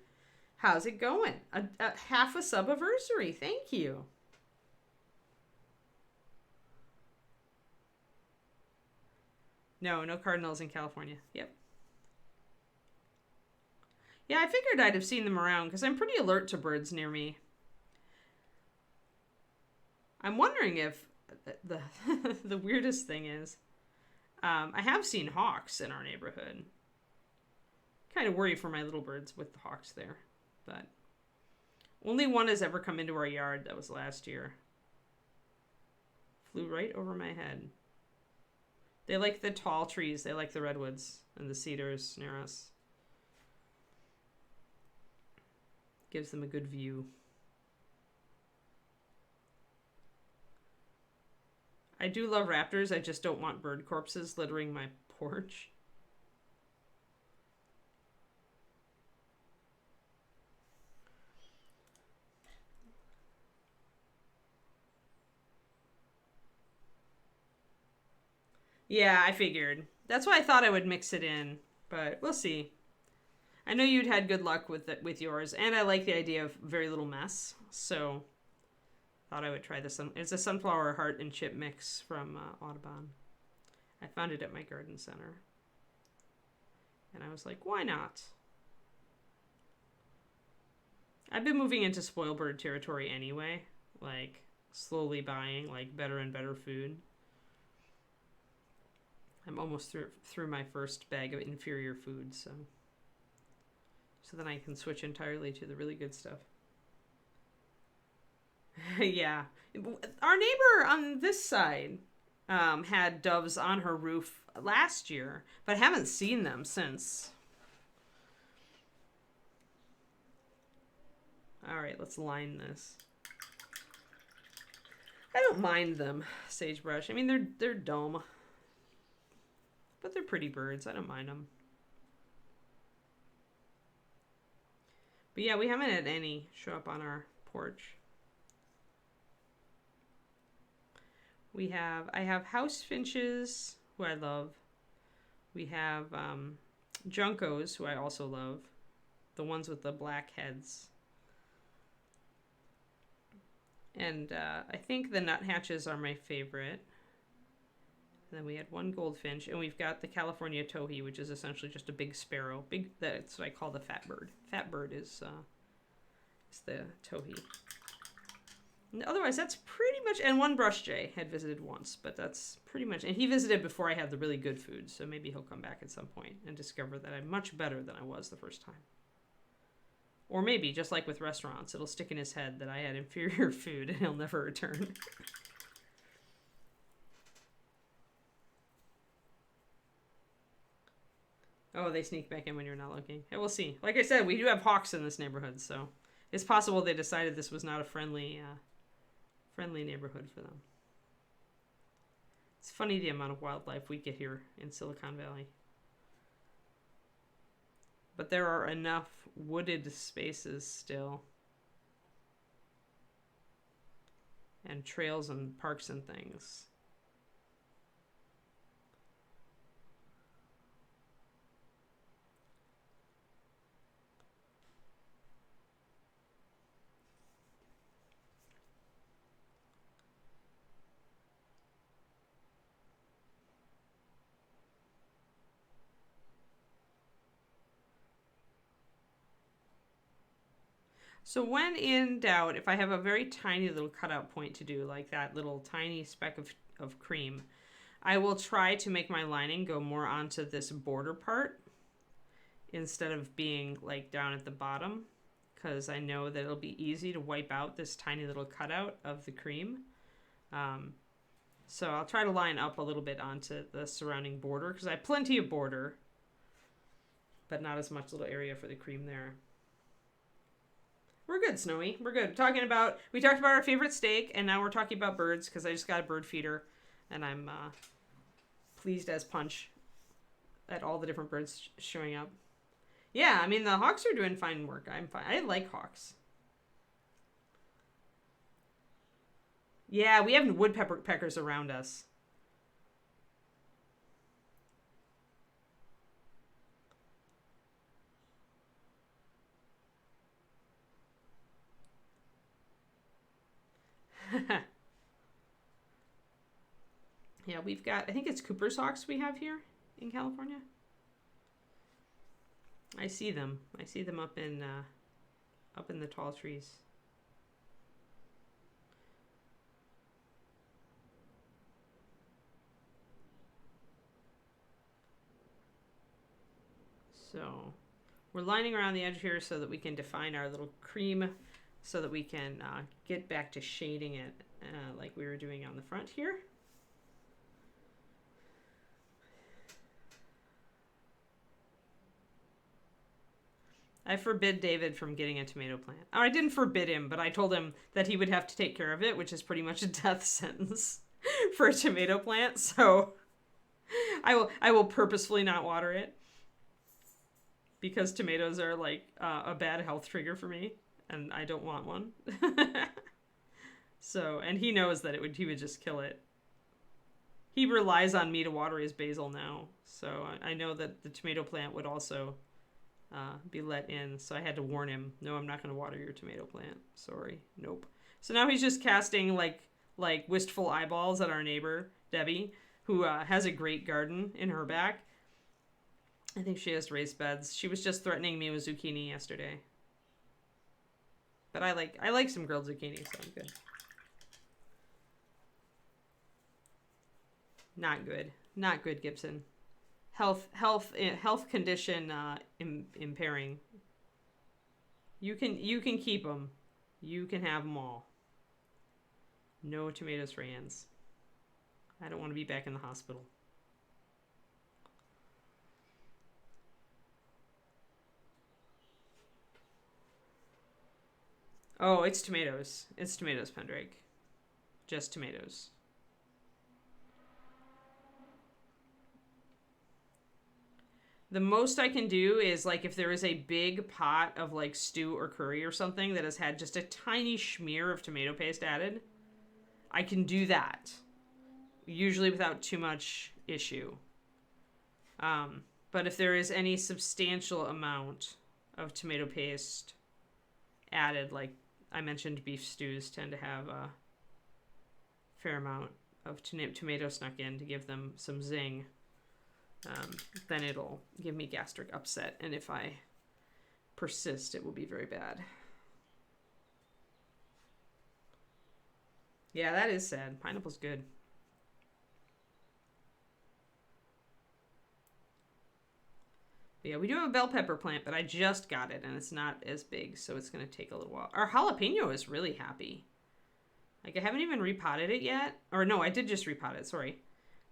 How's it going? A half a sub-anniversary. Thank you. No cardinals in California. Yep. Yeah, I figured I'd have seen them around because I'm pretty alert to birds near me. I'm wondering if the the weirdest thing is I have seen hawks in our neighborhood. Kind of worry for my little birds with the hawks there, but Only one has ever come into our yard. That was last year. Flew right over my head. They like the tall trees. They like the redwoods and the cedars near us. Gives them a good view. I do love raptors. I just don't want bird corpses littering my porch. Yeah, I figured. That's why I thought I would mix it in, but we'll see. I know you'd had good luck with yours, and I like the idea of very little mess, so thought I would try this. It's a sunflower heart and chip mix from Audubon. I found it at my garden center, and I was like, why not? I've been moving into spoil bird territory anyway, like slowly buying like better and better food. I'm almost through my first bag of inferior food, so then I can switch entirely to the really good stuff. Yeah. Our neighbor on this side had doves on her roof last year, but I haven't seen them since. All right, let's line this. I don't mind them, sagebrush. I mean, they're dumb. But they're pretty birds. I don't mind them. But yeah, we haven't had any show up on our porch. I have house finches, who I love. We have juncos, who I also love. The ones with the black heads. And I think the nuthatches are my favorite. And then we had one goldfinch, and we've got the California towhee, which is essentially just a big sparrow. That's what I call the fat bird. Fat bird is the towhee. And otherwise, that's pretty much. And one brush jay had visited once, but that's pretty much. And he visited before I had the really good food, so maybe he'll come back at some point and discover that I'm much better than I was the first time. Or maybe, just like with restaurants, it'll stick in his head that I had inferior food, and he'll never return. Oh, they sneak back in when you're not looking. Yeah, we'll see. Like I said, we do have hawks in this neighborhood, so it's possible they decided this was not a friendly neighborhood for them. It's funny the amount of wildlife we get here in Silicon Valley. But there are enough wooded spaces still. And trails and parks and things. So when in doubt, if I have a very tiny little cutout point to do, like that little tiny speck of cream, I will try to make my lining go more onto this border part instead of being like down at the bottom, because I know that it'll be easy to wipe out this tiny little cutout of the cream. So I'll try to line up a little bit onto the surrounding border, because I have plenty of border, but not as much little area for the cream there. We're good, Snowy. We're good. We talked about our favorite steak, and now we're talking about birds, because I just got a bird feeder, and I'm pleased as punch at all the different birds showing up. Yeah, I mean, the hawks are doing fine work. I'm fine. I like hawks. Yeah, we have woodpeckers around us. Yeah, we've got, I think it's Cooper's hawks we have here in California. I see them. I see them up in the tall trees. So we're lining around the edge here so that we can define our little cream so that we can get back to shading it like we were doing on the front here. I forbid David from getting a tomato plant. Or I didn't forbid him, but I told him that he would have to take care of it, which is pretty much a death sentence for a tomato plant. So I will purposefully not water it because tomatoes are like a bad health trigger for me, and I don't want one. So, and he knows that he would just kill it. He relies on me to water his basil now, so I know that the tomato plant would also be let in, so I had to warn him, no, I'm not going to water your tomato plant. Sorry. Nope. So now he's just casting like wistful eyeballs at our neighbor, Debbie, who has a great garden in her back. I think she has raised beds. She was just threatening me with zucchini yesterday. But I like some grilled zucchini, so I'm good. Not good. Not good, Gibson. Health condition impairing. You can keep them. You can have them all. No tomatoes for Anns. I don't want to be back in the hospital. Oh, it's tomatoes. It's tomatoes, Pendrake. Just tomatoes. The most I can do is like if there is a big pot of like stew or curry or something that has had just a tiny smear of tomato paste added, I can do that. Usually without too much issue. But if there is any substantial amount of tomato paste added, like I mentioned, beef stews tend to have a fair amount of tomato snuck in to give them some zing. Then it'll give me gastric upset, and if I persist, it will be very bad. Yeah, that is sad. Pineapple's good. But yeah, we do have a bell pepper plant, but I just got it, and it's not as big, so it's going to take a little while. Our jalapeno is really happy. Like, I haven't even repotted it yet. Or no, I did just repot it, sorry.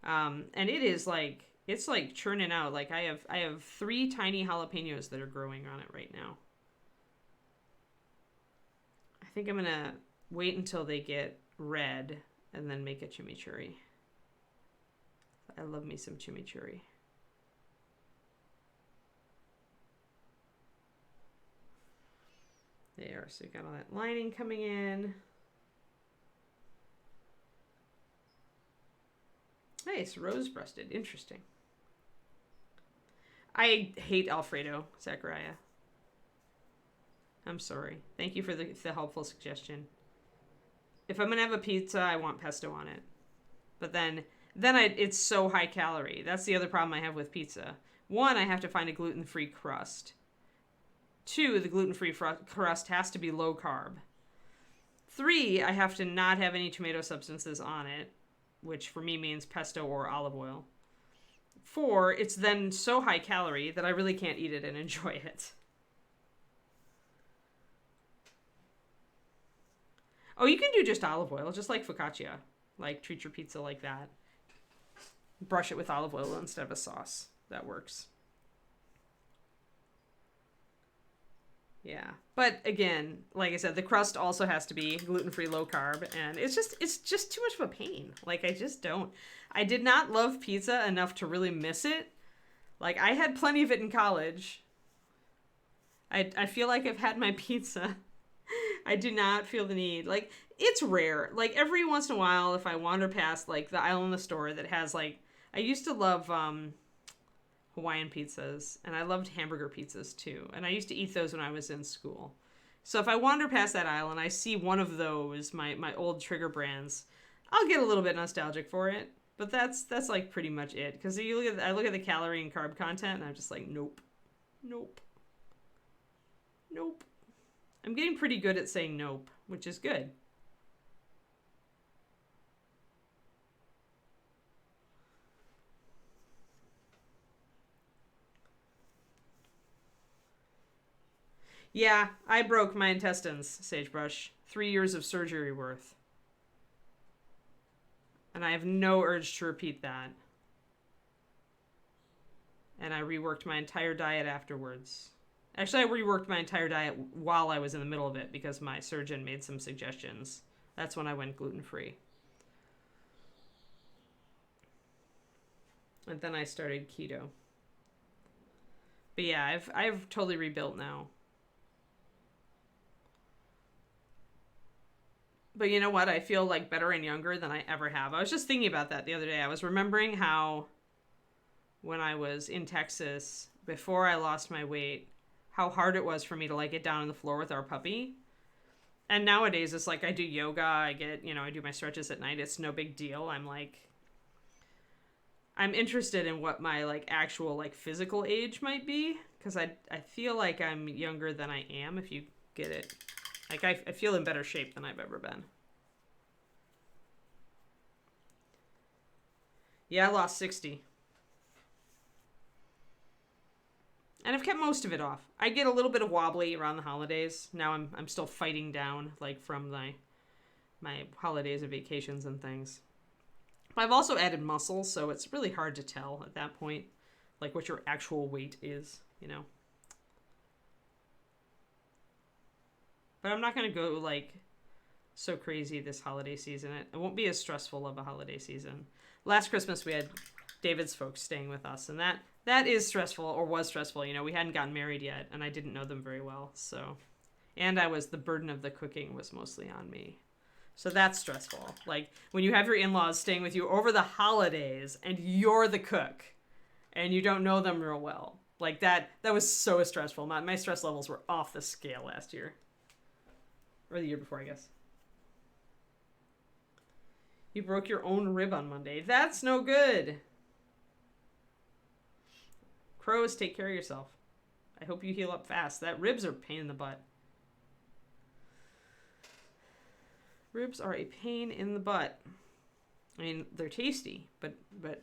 And it is like... It's like churning out. Like I have 3 tiny jalapenos that are growing on it right now. I think I'm gonna wait until they get red and then make a chimichurri. I love me some chimichurri. There, so we got all that lining coming in. Nice, rose-breasted. Interesting. I hate Alfredo, Zachariah. I'm sorry. Thank you for the helpful suggestion. If I'm going to have a pizza, I want pesto on it. But then it's so high calorie. That's the other problem I have with pizza. 1, I have to find a gluten-free crust. 2, the gluten-free crust has to be low carb. 3, I have to not have any tomato substances on it, which for me means pesto or olive oil. 4, it's then so high calorie that I really can't eat it and enjoy it. Oh, you can do just olive oil, just like focaccia. Like, treat your pizza like that. Brush it with olive oil instead of a sauce. That works. Yeah. But again, like I said, the crust also has to be gluten-free, low carb, and it's just too much of a pain. Like, I just don't. I did not love pizza enough to really miss it. Like, I had plenty of it in college. I feel like I've had my pizza. I do not feel the need. Like, it's rare. Like, every once in a while, if I wander past, like, the aisle in the store that has, like, I used to love Hawaiian pizzas, and I loved hamburger pizzas, too. And I used to eat those when I was in school. So if I wander past that aisle and I see one of those, my old trigger brands, I'll get a little bit nostalgic for it. But that's like pretty much it. Because I look at the calorie and carb content, and I'm just like, nope. Nope. Nope. I'm getting pretty good at saying nope, which is good. Yeah, I broke my intestines, Sagebrush. 3 years of surgery worth. And I have no urge to repeat that. And I reworked my entire diet afterwards. Actually, I reworked my entire diet while I was in the middle of it because my surgeon made some suggestions. That's when I went gluten-free. And then I started keto. But yeah, I've totally rebuilt now. But you know what? I feel like better and younger than I ever have. I was just thinking about that the other day. I was remembering how when I was in Texas, before I lost my weight, how hard it was for me to like get down on the floor with our puppy. And nowadays it's like I do yoga, I do my stretches at night. It's no big deal. I'm interested in what my like actual like physical age might be because I feel like I'm younger than I am, if you get it. Like I feel in better shape than I've ever been. Yeah, I lost 60. And I've kept most of it off. I get a little bit of wobbly around the holidays. Now I'm still fighting down like from my holidays and vacations and things. But I've also added muscle, so it's really hard to tell at that point like what your actual weight is, you know. But I'm not going to go like so crazy this holiday season. It won't be as stressful of a holiday season. Last Christmas we had David's folks staying with us, and that is stressful, or was stressful. You know, we hadn't gotten married yet, and I didn't know them very well, so. And the burden of the cooking was mostly on me. So that's stressful. Like, when you have your in-laws staying with you over the holidays, and you're the cook, and you don't know them real well. Like, that was so stressful. My stress levels were off the scale last year. Or the year before, I guess. You broke your own rib on Monday. That's no good. Crows, take care of yourself. I hope you heal up fast. That ribs are a pain in the butt. Ribs are a pain in the butt. I mean, they're tasty, but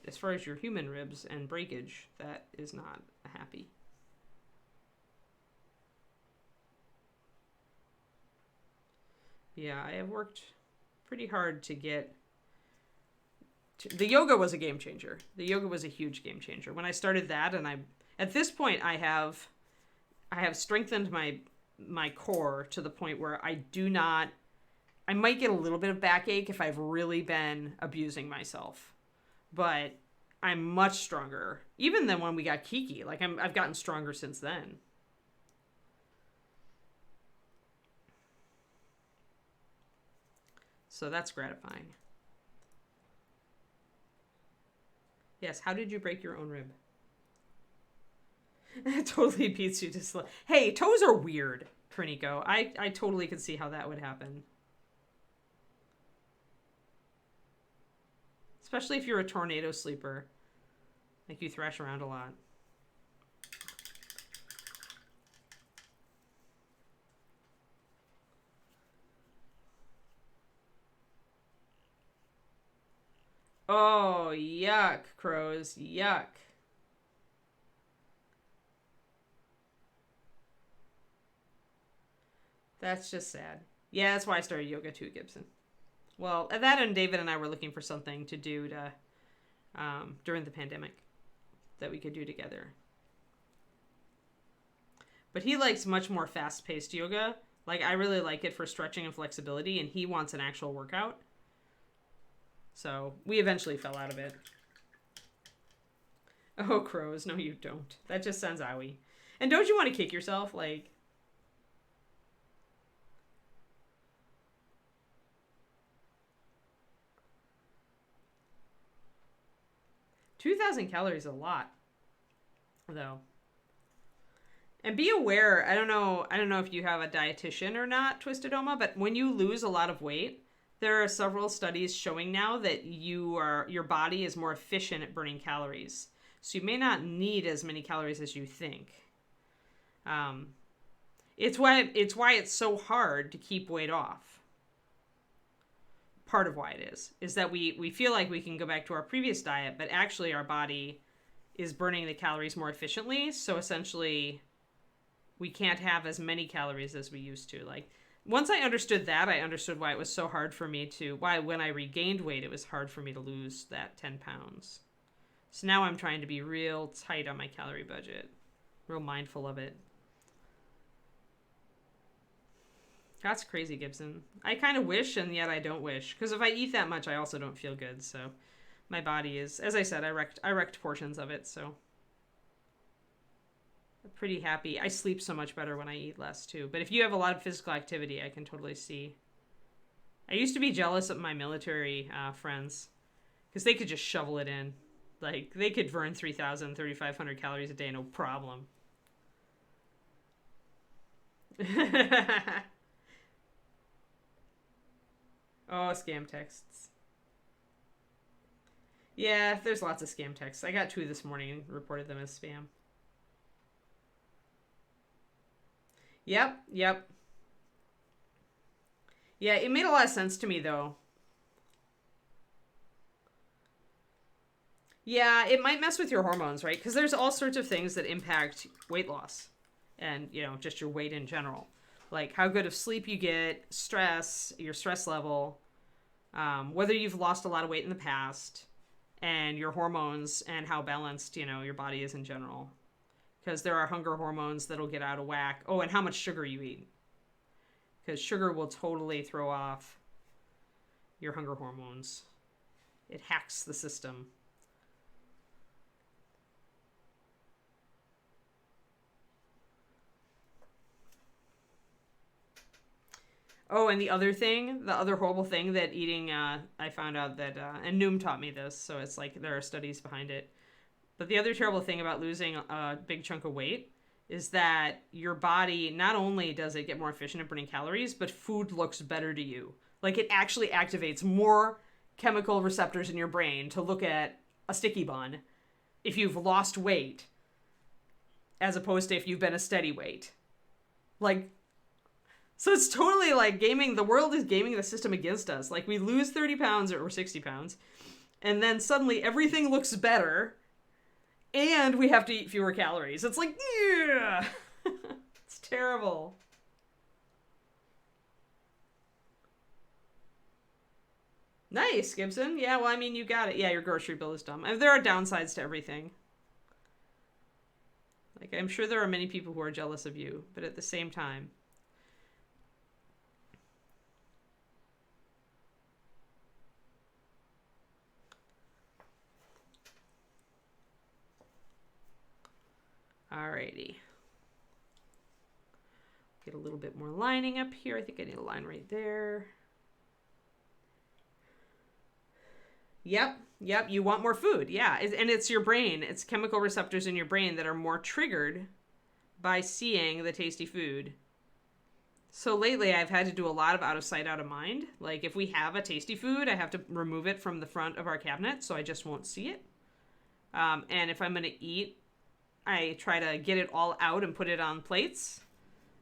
as far as your human ribs and breakage, that is not happy. Yeah, I have worked pretty hard to get... The yoga was a game changer. The yoga was a huge game changer. When I started that, and at this point, I have strengthened my core to the point where I might get a little bit of backache if I've really been abusing myself, but I'm much stronger, even than when we got Kiki. Like I've gotten stronger since then. So that's gratifying. Yes, how did you break your own rib? It totally beats you to sleep. Hey, toes are weird, Perniko. I totally could see how that would happen. Especially if you're a tornado sleeper. Like you thrash around a lot. Oh, yuck, crows. Yuck. That's just sad. Yeah, that's why I started yoga too, Gibson. Well, that and David and I were looking for something to do during the pandemic that we could do together. But he likes much more fast-paced yoga. Like, I really like it for stretching and flexibility, and he wants an actual workout. So, we eventually fell out of it. Oh, crows. No, you don't. That just sounds owie. And don't you want to kick yourself? Like... 2,000 calories is a lot, though. And be aware, I don't know if you have a dietitian or not, Twisted Oma, but when you lose a lot of weight, there are several studies showing now that your body is more efficient at burning calories. So you may not need as many calories as you think. It's why it's so hard to keep weight off. Part of why it is that we feel like we can go back to our previous diet, but actually our body is burning the calories more efficiently. So essentially we can't have as many calories as we used to. Like, once I understood that, I understood why it was so hard for me why when I regained weight, it was hard for me to lose that 10 pounds. So now I'm trying to be real tight on my calorie budget, real mindful of it. That's crazy, Gibson. I kind of wish, and yet I don't wish. Because if I eat that much, I also don't feel good. So my body is, as I said, I wrecked portions of it. So I'm pretty happy. I sleep so much better when I eat less, too. But if you have a lot of physical activity, I can totally see. I used to be jealous of my military friends. Because they could just shovel it in. Like, they could burn 3,000, 3,500 calories a day, no problem. Oh, scam texts. Yeah, there's lots of scam texts. I got 2 this morning and reported them as spam. Yep. Yeah, it made a lot of sense to me, though. Yeah, it might mess with your hormones, right? Because there's all sorts of things that impact weight loss and, just your weight in general. Like how good of sleep you get, stress, your stress level, whether you've lost a lot of weight in the past, and your hormones and how balanced, your body is in general. Because there are hunger hormones that'll get out of whack. Oh, and how much sugar you eat. Because sugar will totally throw off your hunger hormones. It hacks the system. Oh, and the other horrible thing that eating, I found out that, and Noom taught me this, so it's like there are studies behind it. But the other terrible thing about losing a big chunk of weight is that your body, not only does it get more efficient at burning calories, but food looks better to you. Like, it actually activates more chemical receptors in your brain to look at a sticky bun if you've lost weight, as opposed to if you've been a steady weight. Like, so it's totally like the world is gaming the system against us. Like, we lose 30 pounds or 60 pounds, and then suddenly everything looks better, and we have to eat fewer calories. It's like, yeah, it's terrible. Nice, Gibson. Yeah, well, I mean, you got it. Yeah, your grocery bill is dumb. I mean, there are downsides to everything. Like, I'm sure there are many people who are jealous of you, but at the same time, alrighty. Get a little bit more lining up here. I think I need a line right there. Yep. You want more food. Yeah. And it's your brain. It's chemical receptors in your brain that are more triggered by seeing the tasty food. So lately I've had to do a lot of out of sight, out of mind. Like, if we have a tasty food, I have to remove it from the front of our cabinet so I just won't see it. And if I'm going to eat, I try to get it all out and put it on plates,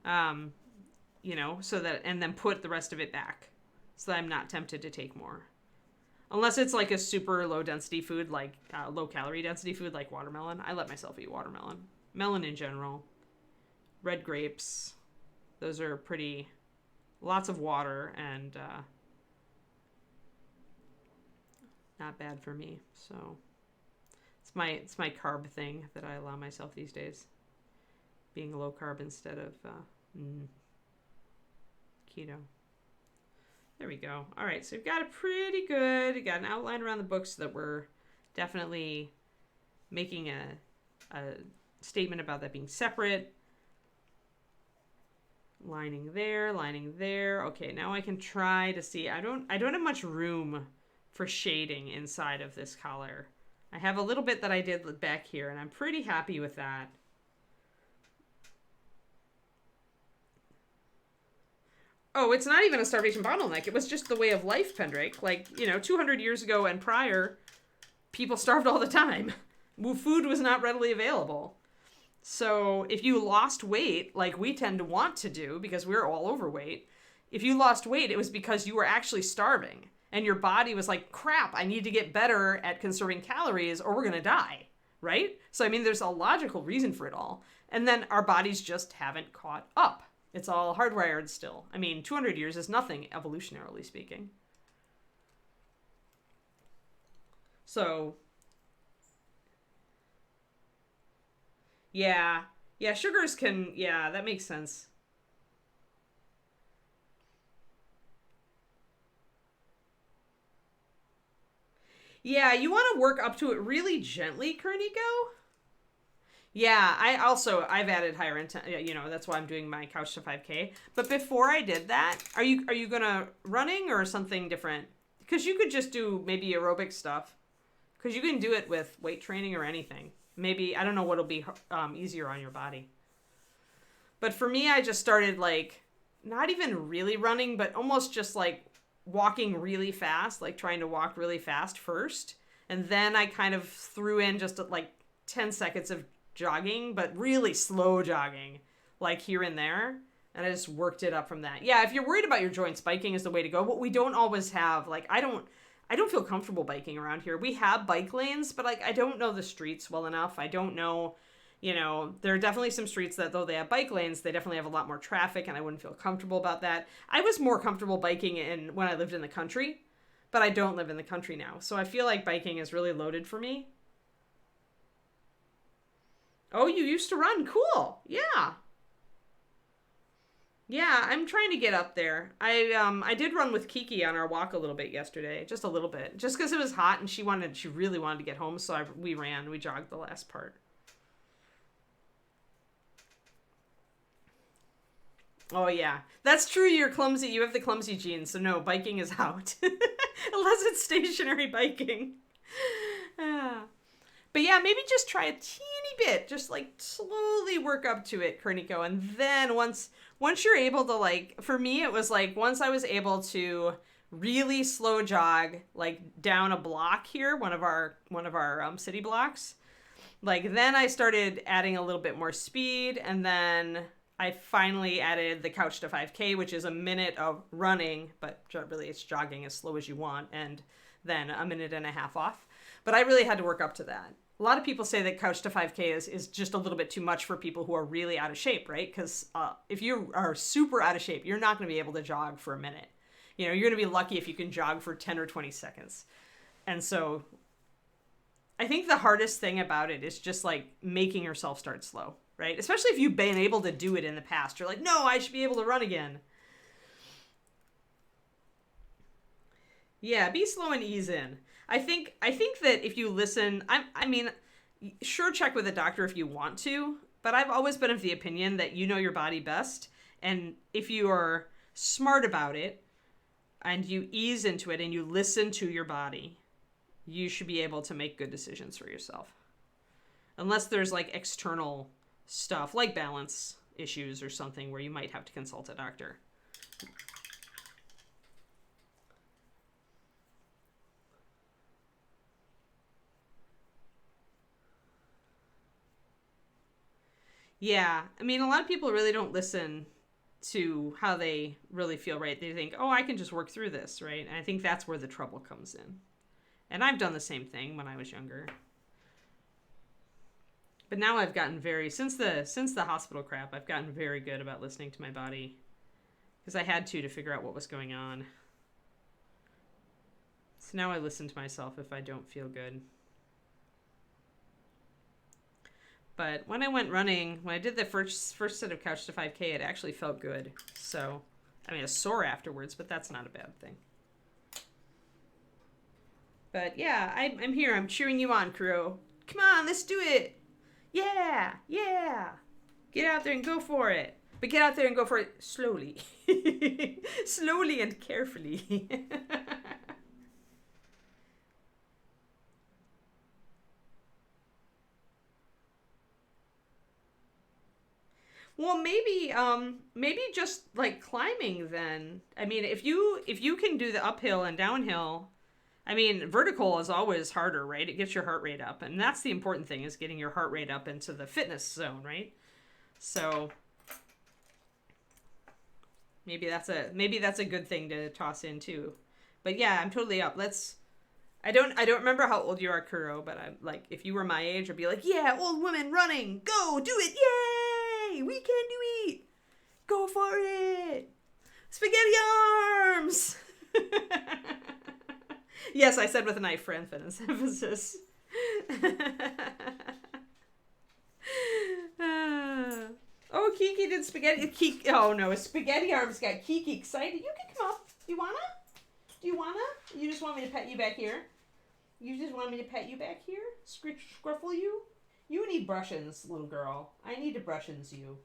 so that, and then put the rest of it back so that I'm not tempted to take more. Unless it's like a super low density food, like low calorie density food, like watermelon. I let myself eat watermelon. Melon in general. Red grapes. Those are lots of water and not bad for me. So it's my carb thing that I allow myself these days. Being low carb instead of keto. There we go. All right, so we've got we got an outline around the book so that we're definitely making a statement about that being separate. Lining there. Okay, now I can try to see. I don't have much room for shading inside of this collar. I have a little bit that I did back here, and I'm pretty happy with that. Oh, it's not even a starvation bottleneck. It was just the way of life, Pendrake. Like, 200 years ago and prior, people starved all the time. Food was not readily available. So if you lost weight, like we tend to want to do because we're all overweight, if you lost weight, it was because you were actually starving. And your body was like, crap, I need to get better at conserving calories or we're going to die. right? So, I mean, there's a logical reason for it all. And then our bodies just haven't caught up. It's all hardwired still. I mean, 200 years is nothing, evolutionarily speaking. So, yeah. Yeah, sugars can, yeah, that makes sense. Yeah, you want to work up to it really gently, Kerniko. Yeah, I've added higher intent. That's why I'm doing my couch to 5K. But before I did that, are you gonna running or something different? Because you could just do maybe aerobic stuff. Because you can do it with weight training or anything. Maybe I don't know what'll be easier on your body. But for me, I just started like not even really running, but almost just like walking really fast, like trying to walk really fast first, and then I kind of threw in just like 10 seconds of jogging, but really slow jogging, like here and there. And I just worked it up from that. Yeah, if you're worried about your joints, biking is the way to go. But we don't always have, like, I don't feel comfortable biking around here. We have bike lanes, but like I don't know the streets well enough. I don't know, there are definitely some streets that though they have bike lanes, they definitely have a lot more traffic, and I wouldn't feel comfortable about that. I was more comfortable biking when I lived in the country, but I don't live in the country now. So I feel like biking is really loaded for me. Oh, you used to run. Cool. Yeah. Yeah, I'm trying to get up there. I did run with Kiki on our walk a little bit yesterday, just a little bit, just because it was hot and she really wanted to get home, so we jogged the last part. Oh yeah, that's true. You're clumsy. You have the clumsy genes, so no, biking is out unless it's stationary biking. Ah. But yeah, maybe just try a teeny bit, just like slowly work up to it, Kerniko, and then once you're able to, like, for me it was like once I was able to really slow jog like down a block here, one of our city blocks, like then I started adding a little bit more speed, and then I finally added the couch to 5K, which is a minute of running, but really it's jogging as slow as you want, and then a minute and a half off. But I really had to work up to that. A lot of people say that couch to 5K is just a little bit too much for people who are really out of shape, right? Because if you are super out of shape, you're not going to be able to jog for a minute. You're going to be lucky if you can jog for 10 or 20 seconds. And so I think the hardest thing about it is just like making yourself start slow, right? Especially if you've been able to do it in the past. You're like, no, I should be able to run again. Yeah, be slow and ease in. I think that if you listen, I mean, sure, check with a doctor if you want to, but I've always been of the opinion that you know your body best, and if you are smart about it and you ease into it and you listen to your body, you should be able to make good decisions for yourself. Unless there's like external stuff like balance issues or something where you might have to consult a doctor. Yeah, I mean, a lot of people really don't listen to how they really feel, right? They think, oh, I can just work through this, right? And I think that's where the trouble comes in. And I've done the same thing when I was younger. But now I've gotten since the hospital crap, I've gotten very good about listening to my body. Because I had to figure out what was going on. So now I listen to myself if I don't feel good. But when I went running, when I did the first set of couch to 5K, it actually felt good. So, I mean, I was sore afterwards, but that's not a bad thing. But yeah, I'm here. I'm cheering you on, Kuro. Come on, let's do it. Yeah, yeah. Get out there and go for it. But get out there and go for it slowly. Slowly and carefully. Well, maybe just like climbing then. I mean, if you can do the uphill and downhill, I mean, vertical is always harder, right? It gets your heart rate up, and that's the important thing, is getting your heart rate up into the fitness zone, right? So maybe that's a good thing to toss in too. But yeah, I'm totally up. I don't remember how old you are, Kuro, but I'm like, if you were my age, I'd be like, yeah, old women running, go, do it, yay, we can do it, go for it, spaghetti arms. Yes, I said with a knife for emphasis. Oh, Kiki did spaghetti. Oh no, spaghetti arms got Kiki excited. You can come up. You wanna? Do you wanna? You just want me to pet you back here? You just want me to pet you back here? Scruffle you? You need brushins, little girl. I need to brushins you.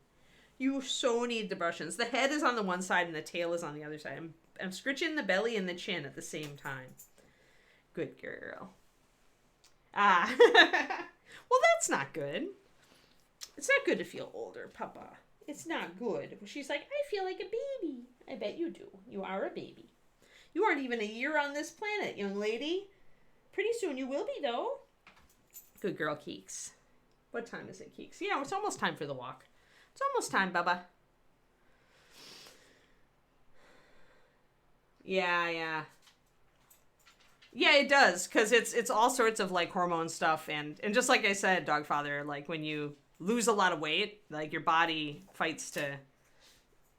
You so need the brushins. The head is on the one side and the tail is on the other side. I'm scritching the belly and the chin at the same time. Good girl. Ah. Well, that's not good. It's not good to feel older, Papa. It's not good. She's like, I feel like a baby. I bet you do. You are a baby. You aren't even a year on this planet, young lady. Pretty soon you will be, though. Good girl, Keeks. What time is it, Keeks? Yeah, it's almost time for the walk. It's almost time, Bubba. Yeah. Yeah, it does, because it's all sorts of, like, hormone stuff, and just like I said, Dogfather, like, when you lose a lot of weight, like, your body fights to...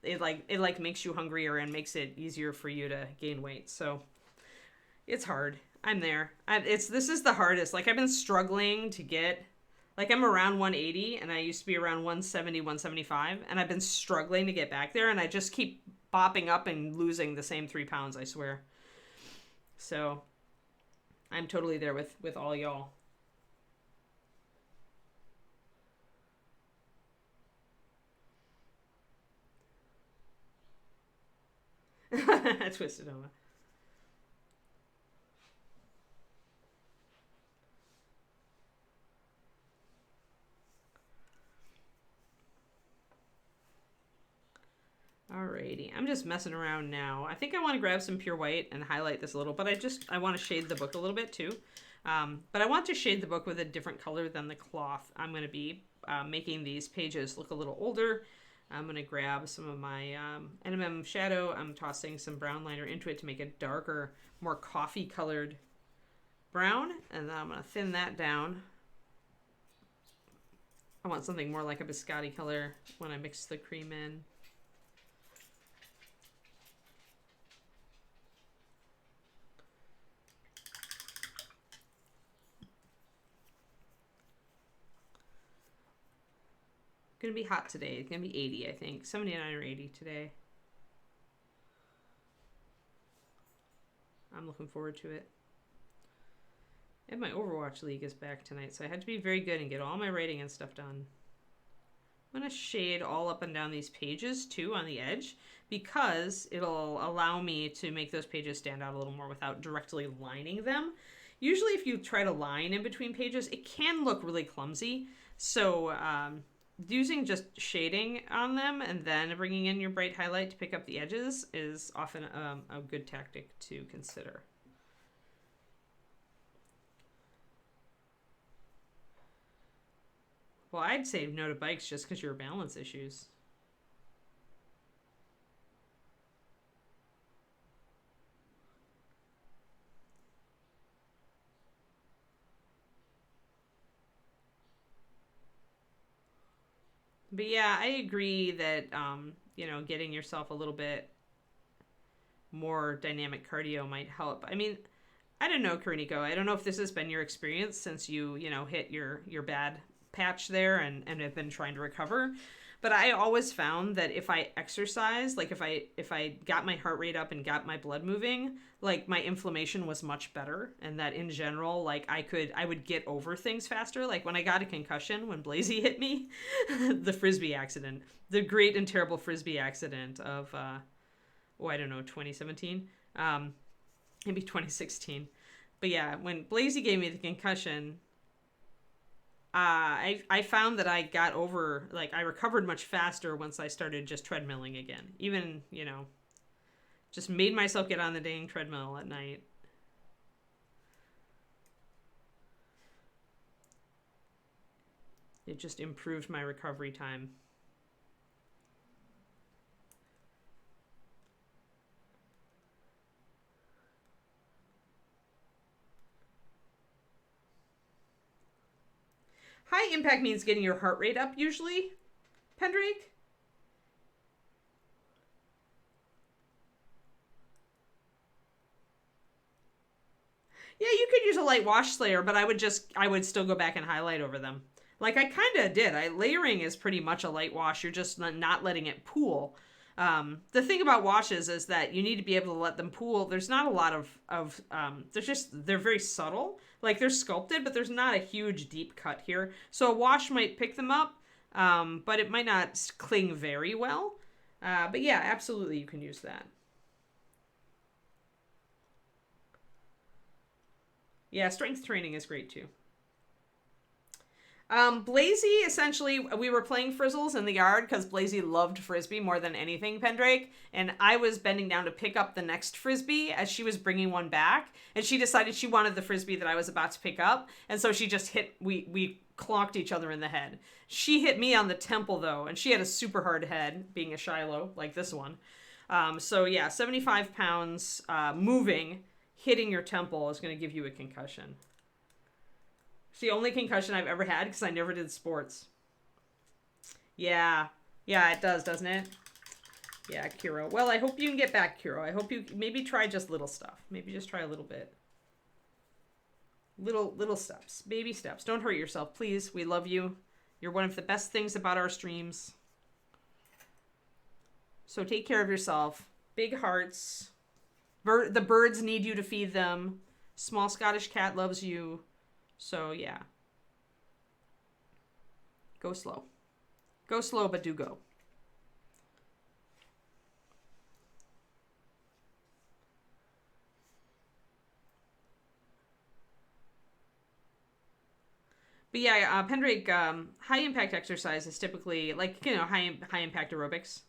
It makes you hungrier and makes it easier for you to gain weight, so it's hard. I'm there. This is the hardest. Like, I've been struggling to get... Like, I'm around 180, and I used to be around 170, 175, and I've been struggling to get back there, and I just keep bopping up and losing the same 3 pounds, I swear. So... I'm totally there with all y'all. Twisted Oma. Alrighty, I'm just messing around now. I think I want to grab some pure white and highlight this a little, but I want to shade the book a little bit too. But I want to shade the book with a different color than the cloth. I'm going to be making these pages look a little older. I'm going to grab some of my NMM shadow. I'm tossing some brown liner into it to make a darker, more coffee colored brown. And then I'm going to thin that down. I want something more like a biscotti color when I mix the cream in. Gonna be hot today. It's gonna be 80, I think. 79 or 80 today. I'm looking forward to it. And my Overwatch League is back tonight, so I had to be very good and get all my writing and stuff done. I'm gonna shade all up and down these pages too on the edge, because it'll allow me to make those pages stand out a little more without directly lining them. Usually if you try to line in between pages, it can look really clumsy. So, using just shading on them and then bringing in your bright highlight to pick up the edges is often a good tactic to consider. Well, I'd say no to bikes just because your balance issues. But yeah, I agree that, getting yourself a little bit more dynamic cardio might help. I mean, I don't know, Kariniko. I don't know if this has been your experience since you hit your bad patch there and have been trying to recover. But I always found that if I exercise, like if I got my heart rate up and got my blood moving, like my inflammation was much better, and that in general, like I would get over things faster. Like when I got a concussion when Blazy hit me, the Frisbee accident, the great and terrible Frisbee accident of 2017, maybe 2016. But yeah, when Blazy gave me the concussion, I found that I got over, like, I recovered much faster once I started just treadmilling again. Even, just made myself get on the dang treadmill at night. It just improved my recovery time. High impact means getting your heart rate up usually, Pendrake. Yeah, you could use a light wash slayer, but I would still go back and highlight over them. Like I kind of did. Layering is pretty much a light wash. You're just not letting it pool. The thing about washes is that you need to be able to let them pool. There's not a lot of they're very subtle. Like they're sculpted, but there's not a huge deep cut here. So a wash might pick them up, but it might not cling very well. But yeah, absolutely you can use that. Yeah, strength training is great too. Blazy, essentially, we were playing frizzles in the yard because Blazy loved Frisbee more than anything, Pendrake, and I was bending down to pick up the next Frisbee as she was bringing one back, and she decided she wanted the Frisbee that I was about to pick up, and so she just we clonked each other in the head. She hit me on the temple, though, and she had a super hard head, being a Shiloh, like this one. So yeah, 75 pounds, moving, hitting your temple is going to give you a concussion. It's the only concussion I've ever had because I never did sports. Yeah. Yeah, it does, doesn't it? Yeah, Kiro. Well, I hope you can get back, Kiro. I hope you maybe try just little stuff. Maybe just try a little bit. Little steps. Baby steps. Don't hurt yourself, please. We love you. You're one of the best things about our streams. So take care of yourself. Big hearts. The birds need you to feed them. Small Scottish cat loves you. So, yeah. Go slow. Go slow, but do go. But yeah, Pendrake, high impact exercise is typically like, high impact aerobics.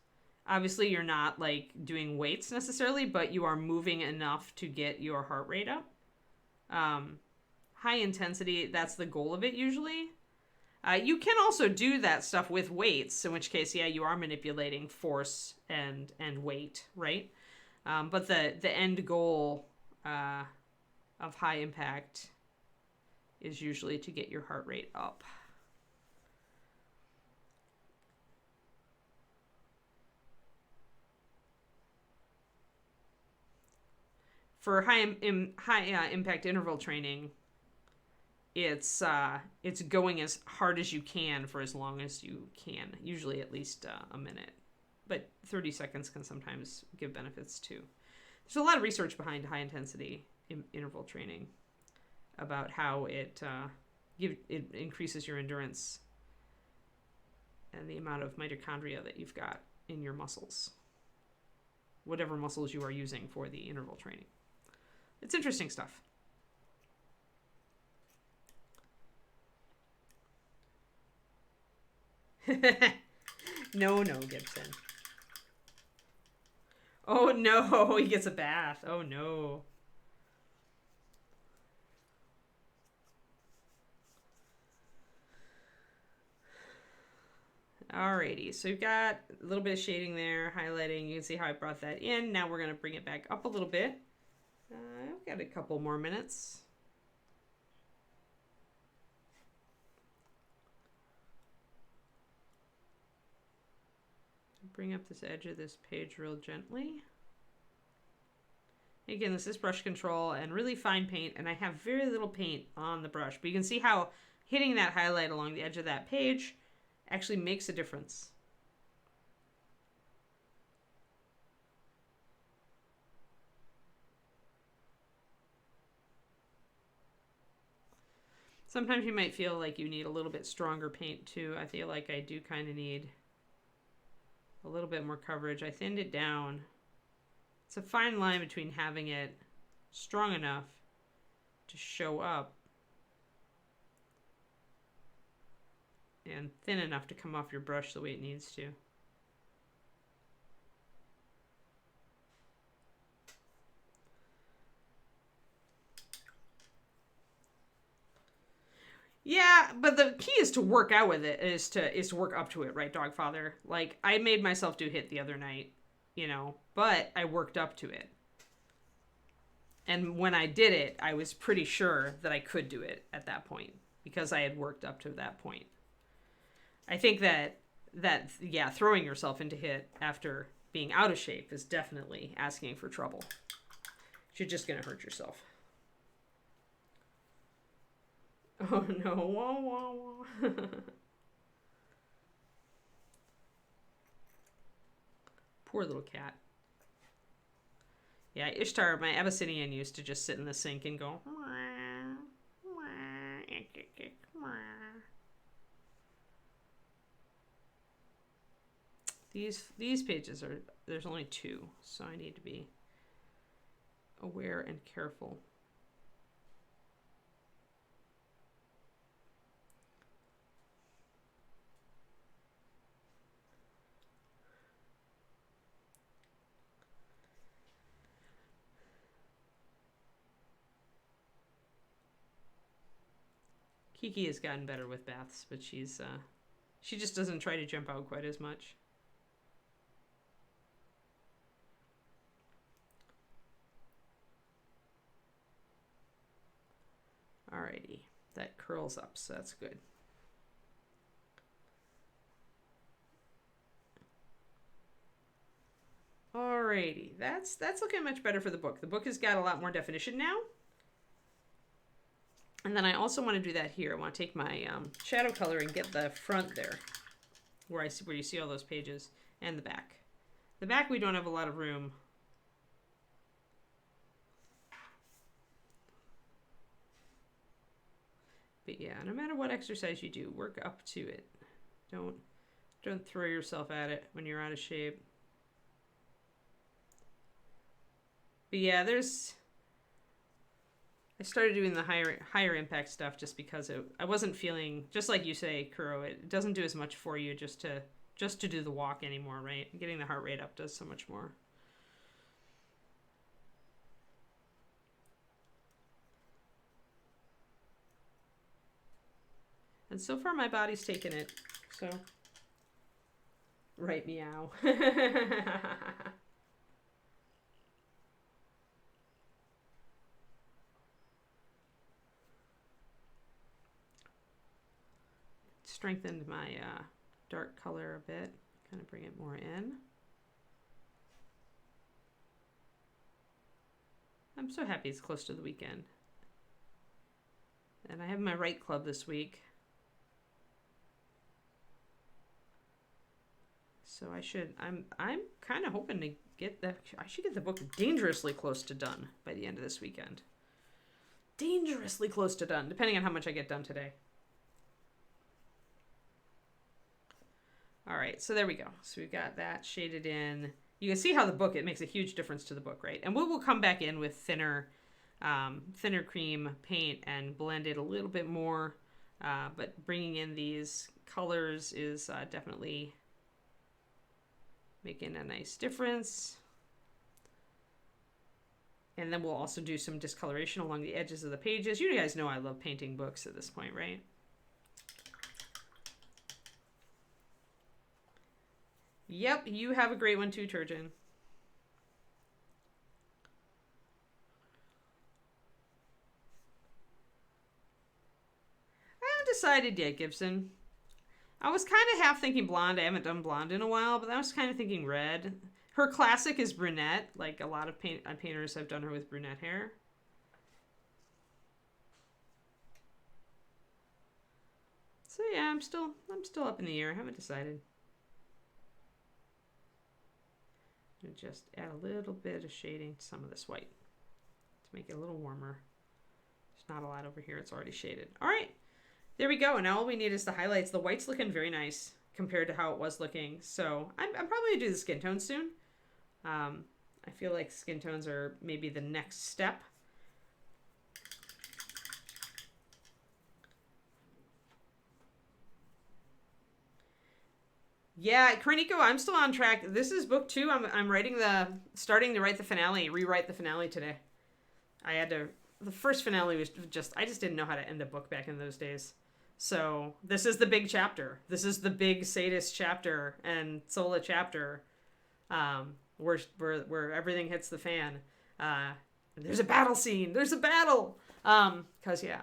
Obviously, you're not like doing weights necessarily, but you are moving enough to get your heart rate up. High intensity, that's the goal of it usually. You can also do that stuff with weights, in which case, yeah, you are manipulating force and weight, right? But the end goal of high impact is usually to get your heart rate up. For high impact interval training, it's going as hard as you can for as long as you can, usually at least a minute. But 30 seconds can sometimes give benefits too. There's a lot of research behind high intensity interval training about how it increases your endurance and the amount of mitochondria that you've got in your muscles, whatever muscles you are using for the interval training. It's interesting stuff. No, Gibson. Oh no, he gets a bath. Oh no. Alrighty, so we've got a little bit of shading there, highlighting. You can see how I brought that in. Now we're going to bring it back up a little bit. I've got a couple more minutes. Bring up this edge of this page real gently. Again, this is brush control and really fine paint, and I have very little paint on the brush, but you can see how hitting that highlight along the edge of that page actually makes a difference. Sometimes you might feel like you need a little bit stronger paint too. I feel like I do kind of need a little bit more coverage. I thinned it down. It's a fine line between having it strong enough to show up and thin enough to come off your brush the way it needs to. Yeah, but the key is to work out with it, is to work up to it, right, Dogfather? Like, I made myself do HIT the other night, but I worked up to it. And when I did it, I was pretty sure that I could do it at that point. because I had worked up to that point. I think that throwing yourself into HIIT after being out of shape is definitely asking for trouble. You're just going to hurt yourself. Oh no. Wah, wah, wah. Poor little cat. Yeah, Ishtar, my Abyssinian, used to just sit in the sink and go. These pages are, there's only 2, so I need to be aware and careful. Kiki has gotten better with baths, but she just doesn't try to jump out quite as much. Alrighty, that curls up, so that's good. Alrighty, that's looking much better for the book. The book has got a lot more definition now. And then I also want to do that here. I want to take my shadow color and get the front there, where you see all those pages, and the back. The back we don't have a lot of room. But yeah, no matter what exercise you do, work up to it. Don't throw yourself at it when you're out of shape. But yeah, I started doing the higher impact stuff just because I wasn't feeling, just like you say, Kuro, it doesn't do as much for you just to do the walk anymore, right? Getting the heart rate up does so much more. And so far my body's taken it, so right, meow. Strengthened my dark color a bit, kind of bring it more in. I'm so happy it's close to the weekend. And I have my Write Club this week. So I'm kind of hoping to I should get the book dangerously close to done by the end of this weekend. Dangerously close to done, depending on how much I get done today. All right, so there we go. So we've got that shaded in. You can see how the book, it makes a huge difference to the book, right? And we will come back in with thinner cream paint and blend it a little bit more. But bringing in these colors is definitely making a nice difference. And then we'll also do some discoloration along the edges of the pages. You guys know I love painting books at this point, right? Yep, you have a great one too, Turgeon. I haven't decided yet, Gibson. I was kind of half thinking blonde. I haven't done blonde in a while, but I was kind of thinking red. Her classic is brunette. Like a lot of painters have done her with brunette hair. So yeah, I'm still up in the air. I haven't decided. And just add a little bit of shading to some of this white to make it a little warmer. There's not a lot over here. It's already shaded. All right, there we go. And now all we need is the highlights. The white's looking very nice compared to how it was looking. So I'm probably gonna do the skin tones soon. I feel like skin tones are maybe the next step. Yeah, Kroniko, I'm still on track. This is book 2. I'm starting to write the finale, rewrite the finale today. The first finale was I just didn't know how to end a book back in those days. So this is the big chapter. This is the big sadist chapter and Sola chapter, where everything hits the fan. There's a battle scene. There's a battle. 'Cause yeah,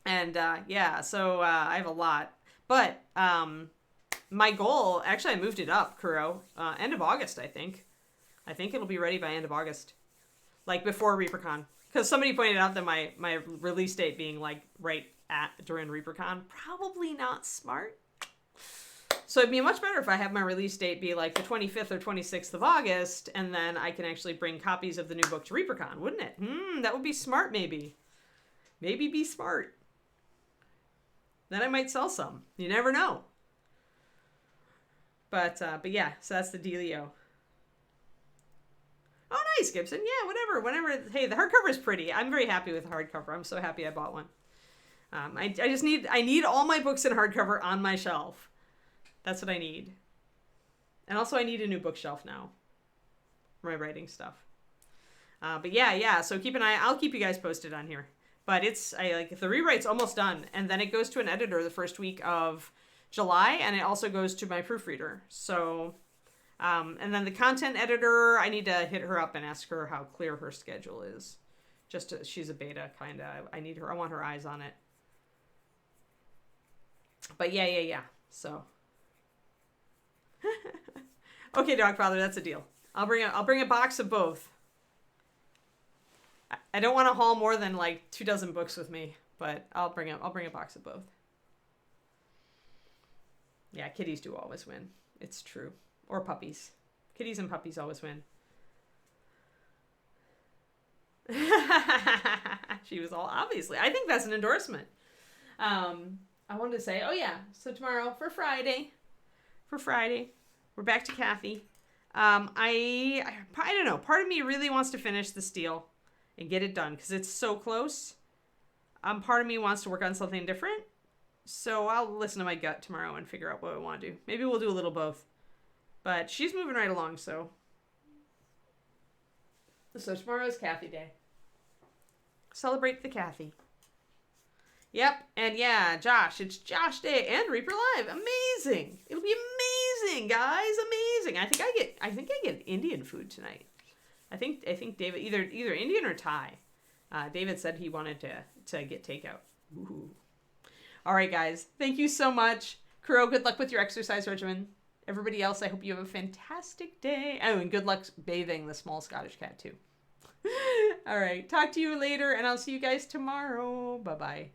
And yeah, so I have a lot. But my goal, actually, I moved it up, Kuro. End of August, I think. I think it'll be ready by end of August. Like before ReaperCon. Because somebody pointed out that my release date being like right during ReaperCon, probably not smart. So it'd be much better if I have my release date be like the 25th or 26th of August, and then I can actually bring copies of the new book to ReaperCon, wouldn't it? That would be smart, maybe. Maybe be smart. Then I might sell some. You never know. But yeah, so that's the dealio. Oh, nice, Gibson. Yeah, whatever. Whenever. Hey, the hardcover is pretty. I'm very happy with the hardcover. I'm so happy I bought one. I just need all my books in hardcover on my shelf. That's what I need. And also I need a new bookshelf now for my writing stuff. But yeah. So keep an eye. I'll keep you guys posted on here. But the rewrite's almost done, and then it goes to an editor the first week of July, and it also goes to my proofreader. So, and then the content editor, I need to hit her up and ask her how clear her schedule is. She's a beta kind of. I want her eyes on it. But yeah. So. Okay, Dogfather, that's a deal. I'll bring a box of both. I don't want to haul more than like 24 books with me, but I'll bring a box of both. Yeah, kitties do always win. It's true. Or puppies. Kitties and puppies always win. She was all obviously. I think that's an endorsement. I wanted to say, oh yeah, so tomorrow for Friday, we're back to Kathy. I don't know. Part of me really wants to finish the Steel and get it done because it's so close. Part of me wants to work on something different. So I'll listen to my gut tomorrow and figure out what I want to do. Maybe we'll do a little both. But she's moving right along, so. So tomorrow's Kathy Day. Celebrate the Kathy. Yep, and yeah, Josh. It's Josh Day and Reaper Live. Amazing. It'll be amazing, guys. Amazing. I think I get Indian food tonight. I think David either Indian or Thai. David said he wanted to get takeout. Ooh. All right, guys. Thank you so much. Kuro, good luck with your exercise regimen. Everybody else, I hope you have a fantastic day. Oh, and good luck bathing the small Scottish cat too. All right. Talk to you later, and I'll see you guys tomorrow. Bye-bye.